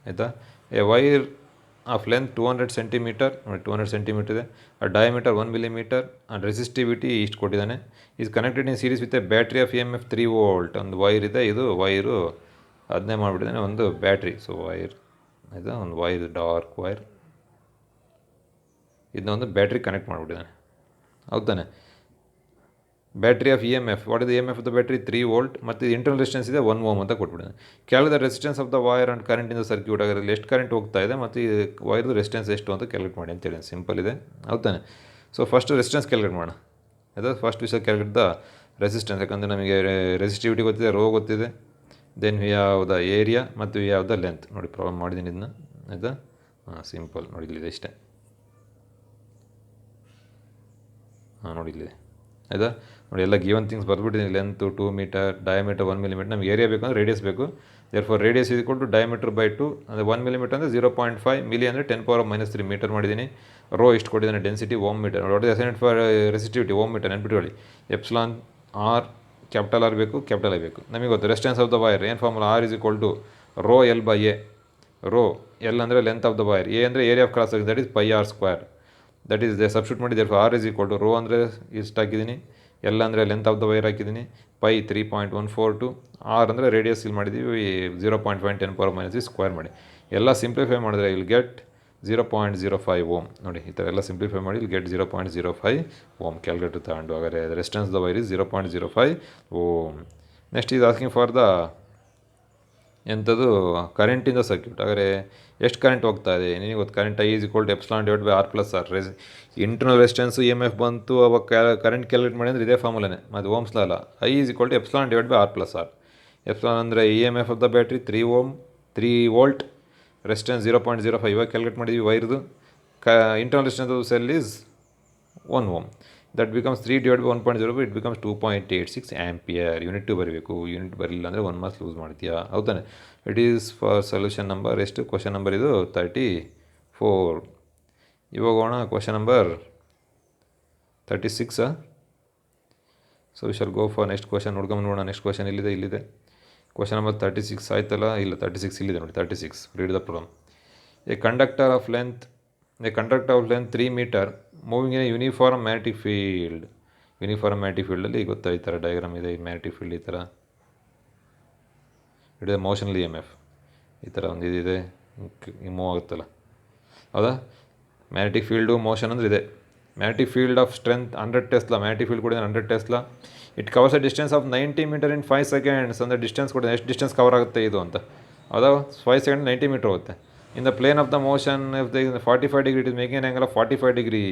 ಆಯಿತಾ? A wire of length 200 centimetre, ನೋಡಿ 200 ಸೆಂಟಿಮೀಟರ್ ಇದೆ. ಡಯಾಮೀಟರ್ 1 ಮಿಲಿಮೀಟರ್ ಆ್ಯಂಡ್ ರೆಸಿಸ್ಟಿವಿಟಿ ಇಷ್ಟು ಕೊಟ್ಟಿದ್ದಾನೆ. Is connected in series with A battery of EMF 3 volt. ಒಂದು ವೈರ್ ಇದೆ, ಇದು ವೈರು ಅದನ್ನೇ ಮಾಡಿಬಿಟ್ಟಿದ್ದಾನೆ ಒಂದು ಬ್ಯಾಟ್ರಿ. ಸೊ ವೈರ್ ಆಯಿತಾ, ಒಂದು ವೈರ್ ಡಾರ್ಕ್ ವೈರ್, ಇದನ್ನ ಒಂದು ಬ್ಯಾಟ್ರಿ ಕನೆಕ್ಟ್ ಮಾಡಿಬಿಟ್ಟಿದ್ದಾನೆ, ಹೌದಾನೆ? Battery of EMF, what is EMF of the battery? 3 volt. ಮತ್ತು ಇಂಟರ್ನಲ್ ರೆಸಿಸ್ಟೆನ್ಸ್ ಇದೆ 1 ಓಮ್ ಅಂತ ಕೊಟ್ಬಿಟ್ಟಿದ್ದಾನೆ. Calculate the resistance of the wire and current in the circuit. ಅದರಲ್ಲಿ ಎಷ್ಟು ಕರೆಂಟ್ ಹೋಗ್ತಾ ಇದೆ ಮತ್ತು ಈ ವೈರ್ದು ರೆಸಿಸ್ಟೆನ್ಸ್ ಎಷ್ಟು ಅಂತ ಕ್ಯಾಲ್ಕುಲೇಟ್ ಮಾಡಿ ಅಂತೇಳಿ. ಸಿಂಪಲ್ ಇದೆ, ಹೌದಾನೆ? ಸೊ ಫಸ್ಟ್ ರೆಸಿಸ್ಟೆನ್ಸ್ ಕ್ಯಾಲ್ಕುಲೇಟ್ ಮಾಡೋಣ. ಆಯಿತಾ? ಫಸ್ಟ್ ವಿಷಯ ಕ್ಯಾಲ್ಕುಲೇಟ್ ದ ರೆಸಿಸ್ಟೆನ್ಸ್. ಯಾಕಂದರೆ ನಮಗೆ ರೆಸಿಸ್ಟಿವಿಟಿ ಗೊತ್ತಿದೆ, ರೋ ಗೊತ್ತಿದೆ, then we have the area ಮತ್ತು ವಿ ಹ್ಯಾವ್ ದ ಲೆಂತ್. ನೋಡಿ ಪ್ರಾಬ್ಲಮ್ ಮಾಡಿದ್ದೀನಿ ಇದನ್ನ, ಆಯಿತಾ? ಸಿಂಪಲ್ ನೋಡಿ ಇಲ್ಲಿದೆ ಇಷ್ಟೇ. ನೋಡಿ ಇಲ್ಲಿದೆ, ಆಯಿತಾ? ನೋಡಿ ಎಲ್ಲ ಗಿವನ್ ಥಿಂಗ್ಸ್ ಬರ್ಬಿಟ್ಟಿದ್ದೀನಿ. Length 2 metre, diameter 1 millimetre. ನಮ್ಗೆ ಏರಿಯಾ ಬೇಕು ಅಂದರೆ ರೇಡಿಯಸ್ ಬೇಕು. Therefore radius is equal to diameter by 2. ಅಂದರೆ 1 ಮಿಲಿಮೀಟರ್ ಅಂದರೆ 0.5 ಮಿಲಿ ಅಂದರೆ 10⁻³ ಮೀಟರ್ ಮಾಡಿದ್ದೀನಿ. ರೋ ಇಷ್ಟು ಕೊಟ್ಟಿದ್ದಾನೆ, ಡೆನ್ಸಿಟಿ ಓಮ್ ಮೀಟರ್. ನೋಡಿ assignment for resistivity ohm metre ನೆನ್ಪಿಟ್ಕೊಳ್ಳಿ. ಎಪ್ಸಿಲಾನ್ ಆರ್ ಕ್ಯಾಪಿಟಲ್ ಆರ್ ಬೇಕು, ಕ್ಯಾಪಿಟಲ್ ಐ ಬೇಕು. ನಮಗೆ ಗೊತ್ತು ರೆಸಿಸ್ಟೆನ್ಸ್ ಆಫ್ ದ ವೈರ್ ಏನು formula? R is equal to rho L by A. Rho L ಅಂದರೆ length of the wire, A ಅಂದರೆ area of cross section, that is πr². That is substitute ಮಾಡಿ. Therefore R is equal to rho ಅಂದರೆ ಇಷ್ಟು ಹಾಕಿದ್ದೀನಿ, L ಅಂದರೆ length of the wire ಹಾಕಿದ್ದೀನಿ, pi 3.142, R ಅಂದರೆ radius ಇಲ್ಲಿ ಮಾಡಿದ್ದೀವಿ 0.5 10⁻³ ಸ್ಕ್ವೇರ್ ಮಾಡಿ. ಎಲ್ಲ ಸಿಂಪ್ಲಿಫೈ ಮಾಡಿದ್ರೆ ಇಲ್ಲಿ ಗೆಟ್ 0.05 ಓಮ್. ನೋಡಿ ಈ ಥರ ಎಲ್ಲ ಸಿಂಪ್ಲಿಫೈ ಮಾಡಿ ಇಲ್ಲಿ ಗೆಟ್ 0.05 ಓಮ್. ಕ್ಯಾಲ್ಕುಲೇಟರ್ ತಗೊಂಡು ಹಾಗಾದರೆ resistance the wire is 0.05 ohm. Next is asking for the ಎಂಥದ್ದು ಕರೆಂಟ್ ಇನ್ ದ ಸರ್ಕ್ಯೂಟ್. ಹಾಗಾದರೆ ಎಷ್ಟು ಕರೆಂಟ್ ಹೋಗ್ತಾ ಇದೆ? ನಿನಗೆ ಗೊತ್ತು current I is equal to epsilon divide by R + R. Internal resistance EMF ಬಂತು, ಅವಾಗ ಕರೆಂಟ್ ಕ್ಯಾಲ್ಕುಲೇಟ್ ಮಾಡಿ ಅಂದರೆ ಇದೇ ಫಾರ್ಮುಲಾನೇ, ಮತ್ತು ಓಮ್ಸ್ ಲಾ ಅಲ್ಲ. I is equal to epsilon divide by R + R. Epsilon ಅಂದರೆ EMF of the battery 3 volt, resistance 0.05 ಇವಾಗ calculate ಮಾಡಿದ್ವಿ ವೈರ್ದು. Internal resistance of cell is 1 ohm. That becomes 3 divide by 1.05, it becomes 2.86 ampere. Unit ಬರೀಬೇಕು, unit ಬರಲಿಲ್ಲ ಅಂದರೆ 1 marks lose ಮಾಡ್ತೀಯಾ, ಹೌದಾನೆ? It is for solution number ಎಷ್ಟು? ಕ್ವಶನ್ ನಂಬರ್ ಇದು 34. ಇವಾಗ ಹೋಗೋಣ question number 36. So we shall go for next question. ನೋಡ್ಕೊಂಡು ನೋಡೋಣ. ನೆಕ್ಸ್ಟ್ ಕ್ವಶನ್ ಇಲ್ಲಿದೆ. ಕ್ವಶನ್ ನಂಬರ್ 36 ಆಯ್ತಲ್ಲ? ಇಲ್ಲ 36 ಇಲ್ಲಿದೆ ನೋಡಿ. 36 read the problem. A conductor of length 3 metre moving in a uniform magnetic field. Uniform magnetic ಫೀಲ್ಡಲ್ಲಿ ಗೊತ್ತಾ ಈ ಥರ ಡಯಾಗ್ರಾಮ್ ಇದೆ. ಈ ಮ್ಯಾಗ್ನೆಟಿಕ್ ಫೀಲ್ಡ್ ಈ ಥರ ಇಡಿದೆ, ಮೋಷನಲ್ EMF ಈ ಥರ ಒಂದು ಇದಿದೆ, ಮೂವ್ ಆಗುತ್ತಲ್ಲ, ಹೌದಾ? ಮ್ಯಾಗ್ನೆಟಿಕ್ ಫೀಲ್ಡು ಮೋಷನ್ ಅಂದರೆ ಇದೆ. Magnetic field of strength 100 tesla. Magnetic field ಕೂಡ 100 tesla. It covers a distance of 90 metre in 5 seconds. ಅಂದರೆ ಡಿಸ್ಟೆನ್ಸ್ ಕೂಡ ಎಷ್ಟು ಡಿಸ್ಟೆನ್ಸ್ ಕವರ್ ಆಗುತ್ತೆ ಇದು ಅಂತ, ಹೌದಾ? 5 ಸೆಕೆಂಡ್ 90 ಮೀಟರ್ ಹೋಗುತ್ತೆ. In the plane of the motion if the 45 degree it is making angle of 45 degree.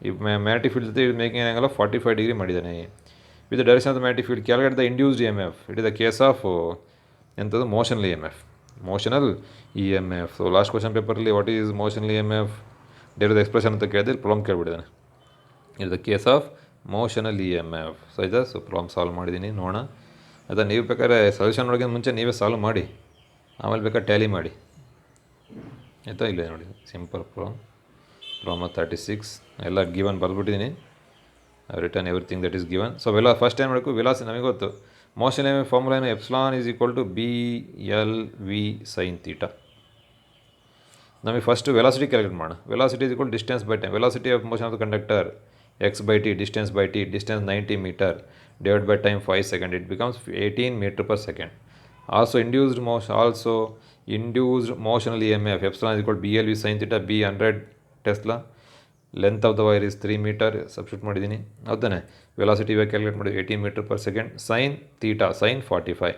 ಈ ಮ್ಯಾಗ್ನೆಟಿಕ್ ಫೀಲ್ಡ್ ಜೊತೆ ಇದು ಮೇಕಿಂಗ್ ಆ್ಯಂಗಲ್ ಆಫ್ 45 ಡಿಗ್ರಿ ಮಾಡಿದ್ದಾನೆ. With the direction of the magnetic field calculate the induced EMF. ಇಟ್ is ದ case ಆಫ್ ಎಂಥದ್ದು? Motional EMF. Motional E M F. So last question ಪೇಪರಲ್ಲಿ what is motional E M F derive the expression ಅಂತ ಕೇಳಿದ್ರೆ problem ಕೇಳಿಬಿಟ್ಟಿದ್ದಾನೆ. In the case of motional E M F. So ಆಯಿತಾ, so problem solve ಮಾಡಿದ್ದೀನಿ, ನೋಡೋಣ. ಆಯಿತಾ, ನೀವು ಬೇಕಾದ್ರೆ ಸೊಲ್ಯೂಷನ್ ಒಳಗೆ ಮುಂಚೆ ನೀವೇ ಸಾಲ್ವ್ ಮಾಡಿ, ಆಮೇಲೆ ಬೇಕಾದ್ರೆ ಟ್ಯಾಲಿ ಮಾಡಿ. ಆಯಿತಾ, ಇಲ್ಲ ನೋಡಿ ಸಿಂಪಲ್ ಪ್ರಾಬ್ಲಮ್ 36 ಎಲ್ಲ ಗಿವನ್ ಬರೆದ್ಬಿಟ್ಟಿದ್ದೀನಿ. Return everything that is given. So first time ಮಾಡಬೇಕು ವೆಲಾಸಿಟಿ. ನಮಗೆ ಗೊತ್ತು ಮೋಷನ್ ಎಮ್ ಎಫ್ ಫಾರ್ಮುಲಾ ಏನು, epsilon is equal to B L V sine theta. ನಮಗೆ ಫಸ್ಟ್ ವೆಲಾಸಿಟಿ ಕ್ಯಾಲ್ಕುಲೇಟ್ ಮಾಡೋಣ. Velocity is equal distance by time. Velocity of motion of the conductor x by t, distance by t, distance 90 meter divided by time 5 second, it becomes 18 meter per second. Also induced motional EMF epsilon is equal to BLV sin theta, B 100 Tesla, length of the wire is 3 meter. Substitute ಮಾಡಿದ್ದೀನಿ, ಹೌದಾನೆ. Velocity ಇವಾಗ calculate ಮಾಡಿ 18 meter per second. sin theta sin 45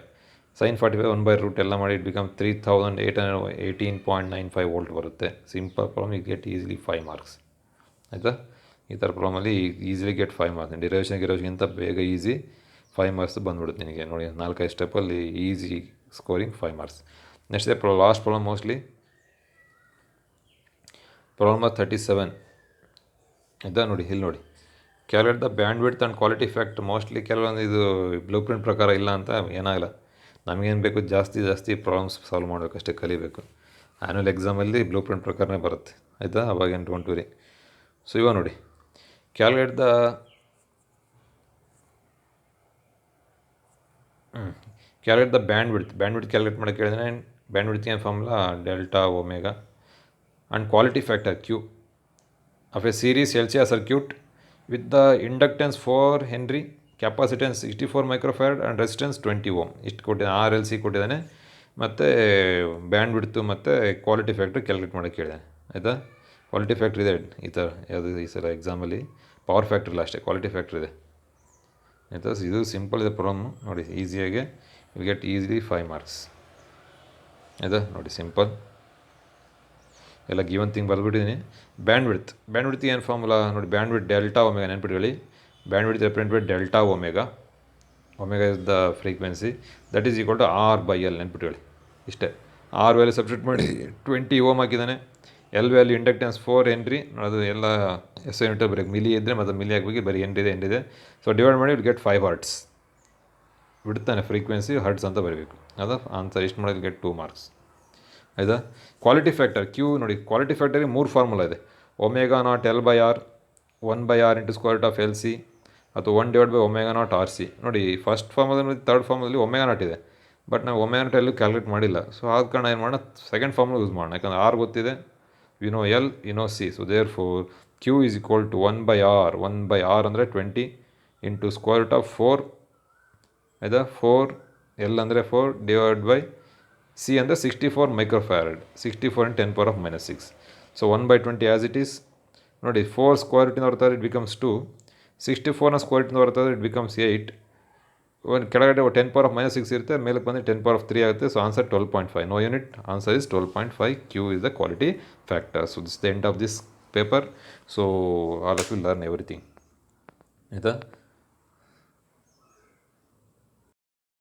1/√ ಎಲ್ಲ ಮಾಡಿ it become 3818.95 volt ಬರುತ್ತೆ. Simple problem, you get easily 5 marks. ಆಯಿತಾ, ಈ ಥರ ಪ್ರಾಬ್ಲಮಲ್ಲಿ ಈಸಿಲಿ ಗೆಟ್ 5 ಮಾರ್ಕ್ಸ್. ಡಿರೈವೇಷನ್ಗಿಂತ ಬೇಗ ಈಸಿ 5 ಮಾರ್ಕ್ಸ್ ಬಂದ್ಬಿಡುತ್ತೆ ನಿನಗೆ. ನೋಡಿ 4-5 ಸ್ಟೆಪ್ಪಲ್ಲಿ ಈಸಿ ಸ್ಕೋರಿಂಗ್ 5 ಮಾರ್ಕ್ಸ್. ನೆಕ್ಸ್ಟ್ ಇದೆ ಲಾಸ್ಟ್ ಪ್ರಾಬ್ಲಮ್, ಮೋಸ್ಟ್ಲಿ ಪ್ರಾಬ್ಲಮ್ 37. ಆಯಿತಾ, ನೋಡಿ ಇಲ್ಲಿ ನೋಡಿ, calculate the bandwidth and quality factor. Mostly ಕೆಲವೊಂದು ಇದು ಬ್ಲೂ ಪ್ರಿಂಟ್ ಪ್ರಕಾರ ಇಲ್ಲ ಅಂತ ಏನಾಗಲ್ಲ, ನಮಗೇನು ಬೇಕು ಜಾಸ್ತಿ ಪ್ರಾಬ್ಲಮ್ಸ್ ಸಾಲ್ವ್ ಮಾಡಬೇಕಷ್ಟೇ, ಕಲಿಬೇಕು. ಆ್ಯನ್ಯುವಲ್ ಎಕ್ಸಾಮಲ್ಲಿ ಬ್ಲೂ ಪ್ರಿಂಟ್ ಪ್ರಕಾರನೇ ಬರುತ್ತೆ. ಆಯಿತಾ, ಅವಾಗೇನು ಡೋಂಟ್ ವರಿ. ಸೊ ಇವಾಗ ನೋಡಿ, calculate the bandwidth calculate ಮಾಡೋಕ್ಕೆ ಹೇಳಿದ್ರೆ, ಬ್ಯಾಂಡ್ ವಿಡ್ತ್ ಏನು formula delta omega and quality factor Q of a series LCR circuit with the inductance 4 henry, capacitance 64 microfarad and resistance 20 ohm. ಇಷ್ಟು ಕೊಟ್ಟಿದ್ದಾನೆ, RLC ಕೊಟ್ಟಿದ್ದಾನೆ, ಮತ್ತು bandwidth ಮತ್ತು quality factor calculate ಮಾಡೋಕ್ಕೆ ಹೇಳಿದ್ದಾನೆ. ಆಯಿತಾ, ಕ್ವಾಲಿಟಿ ಫ್ಯಾಕ್ಟ್ರ್ ಇದೆ ಈ ಥರ, ಯಾವುದು ಈ ಸಲ ಎಕ್ಸಾಮಲ್ಲಿ ಪವರ್ ಫ್ಯಾಕ್ಟ್ರ್ ಇಲ್ಲ ಅಷ್ಟೇ, ಕ್ವಾಲಿಟಿ ಫ್ಯಾಕ್ಟ್ರ್ ಇದೆ. ಆಯಿತಾ, ಇದು ಸಿಂಪಲ್ ಇದೆ ಪ್ರಾಬ್ಲಮ್ಮು. ನೋಡಿ ಈಸಿಯಾಗೆ ಯು ಗೆಟ್ ಈಸಿಲಿ 5 ಮಾರ್ಕ್ಸ್. ಆಯಿತಾ, ನೋಡಿ ಸಿಂಪಲ್ ಎಲ್ಲ ಗಿವನ್ ಥಿಂಗ್ ಬರೆದ್ಬಿಟ್ಟಿದ್ದೀನಿ. ಬ್ಯಾಂಡ್ ವಿಡ್ತ್ ಏನು ಫಾರ್ಮುಲಾ ನೋಡಿ, ಬ್ಯಾಂಡ್ ವಿಡ್ತ್ ಡೆಲ್ಟಾ ಒಮೆಗಾ ನೆನ್ಪಿಟ್ಕೊಳ್ಳಿ. Bandwidth represent by delta omega is the frequency, that is equal to R/L ನೆನ್ಪಿಟ್ಕೊಳ್ಳಿ. ಇಷ್ಟೇ, R ವ್ಯಾಲ್ಯೂ ಸಬ್ಸ್ಟಿಟ್ಯೂಟ್ ಮಾಡಿ 20 ಓಮ್ ಹಾಕಿದ್ದಾನೆ. L ವ್ಯಾಲ್ಯೂ ಇಂಡಕ್ಟೆನ್ಸ್ 4 ಹೆನ್ರಿ, ಅದು ಎಲ್ಲ ಎಸ್ ಯೂನಿಟ್ ಬರೀ ಮಿಲಿ ಇದ್ದರೆ ಮತ್ತು ಮಿಲಿ ಹಾಕಬೇಕು, ಬರೀ ಎಂಡಿದೆ. ಸೊ ಡಿವೈಡ್ ಮಾಡಿ ಗೆಟ್ 5 ಹರ್ಟ್ಸ್ ಬಿಡ್ತಾನೆ, ಫ್ರೀಕ್ವೆನ್ಸಿ ಹರ್ಟ್ಸ್ ಅಂತ ಬರಬೇಕು. ಅದು ಆನ್ಸರ್. ಇಷ್ಟು ಮಾಡೋದು ಗೆಟ್ 2 ಮಾರ್ಕ್ಸ್. ಆಯಿತಾ, ಕ್ವಾಲಿಟಿ ಫ್ಯಾಕ್ಟರ್ ಕ್ಯೂ ನೋಡಿ, ಕ್ವಾಲಿಟಿ ಫ್ಯಾಕ್ಟರಿಗೆ 3 ಫಾರ್ಮುಲಾ ಇದೆ. Omega nought L/R, 1/R into square root of LC, ಅಥವಾ 1/ω0 RC. ನೋಡಿ ಫಸ್ಟ್ ಫಾರ್ಮಲ್ಲಿ ಥರ್ಡ್ ಫಾರ್ಮಲ್ಲಿ ಒಮೆಗಾ ನಾಟ್ ಇದೆ, ಬಟ್ ನಾವು ಒಮೆಗಾ ನಾಟ್ ಎಲ್ಲೂ ಕ್ಯಾಲ್ಕುಲೇಟ್ ಮಾಡಿಲ್ಲ. ಸೊ ಆದ ಕಾರಣ ಏನು ಮಾಡೋಣ, ಸೆಕೆಂಡ್ ಫಾರ್ಮುಲಾ ಯೂಸ್ ಮಾಡೋಣ. ಯಾಕಂದರೆ R ಗೊತ್ತಿದೆ, we know L, you know C. So therefore Q is equal to 1/R ಅಂದರೆ 20 ಇಂಟು ಸ್ಕ್ವೇರ್ ರೂಟ್ ಆಫ್ 4. ಆಯಿತಾ, 4 L ಅಂದರೆ 4 ಡಿವೈಡ್ ಬೈ C ಅಂದರೆ 64 microfarad, 64 × 10⁻⁻6. So 1/20 as it is. ನೋಡಿ 4 square ರೂಟಿಂದ ಬರ್ತಾರೆ, it becomes 2. 64ನ square ರೂಟಿಂದ ಬರ್ತಾರೆ, it becomes 8. ಒಂದು ಕೆಳಗಡೆ 10⁻⁻6 ಇರುತ್ತೆ, ಮೇಲೆ ಬಂದು 10⁻³ ಆಗುತ್ತೆ. So answer 12.5. No unit, answer is 12.5. Q is the quality factor. So this is the end of this paper. So all of you learn everything. ಆಯಿತಾ.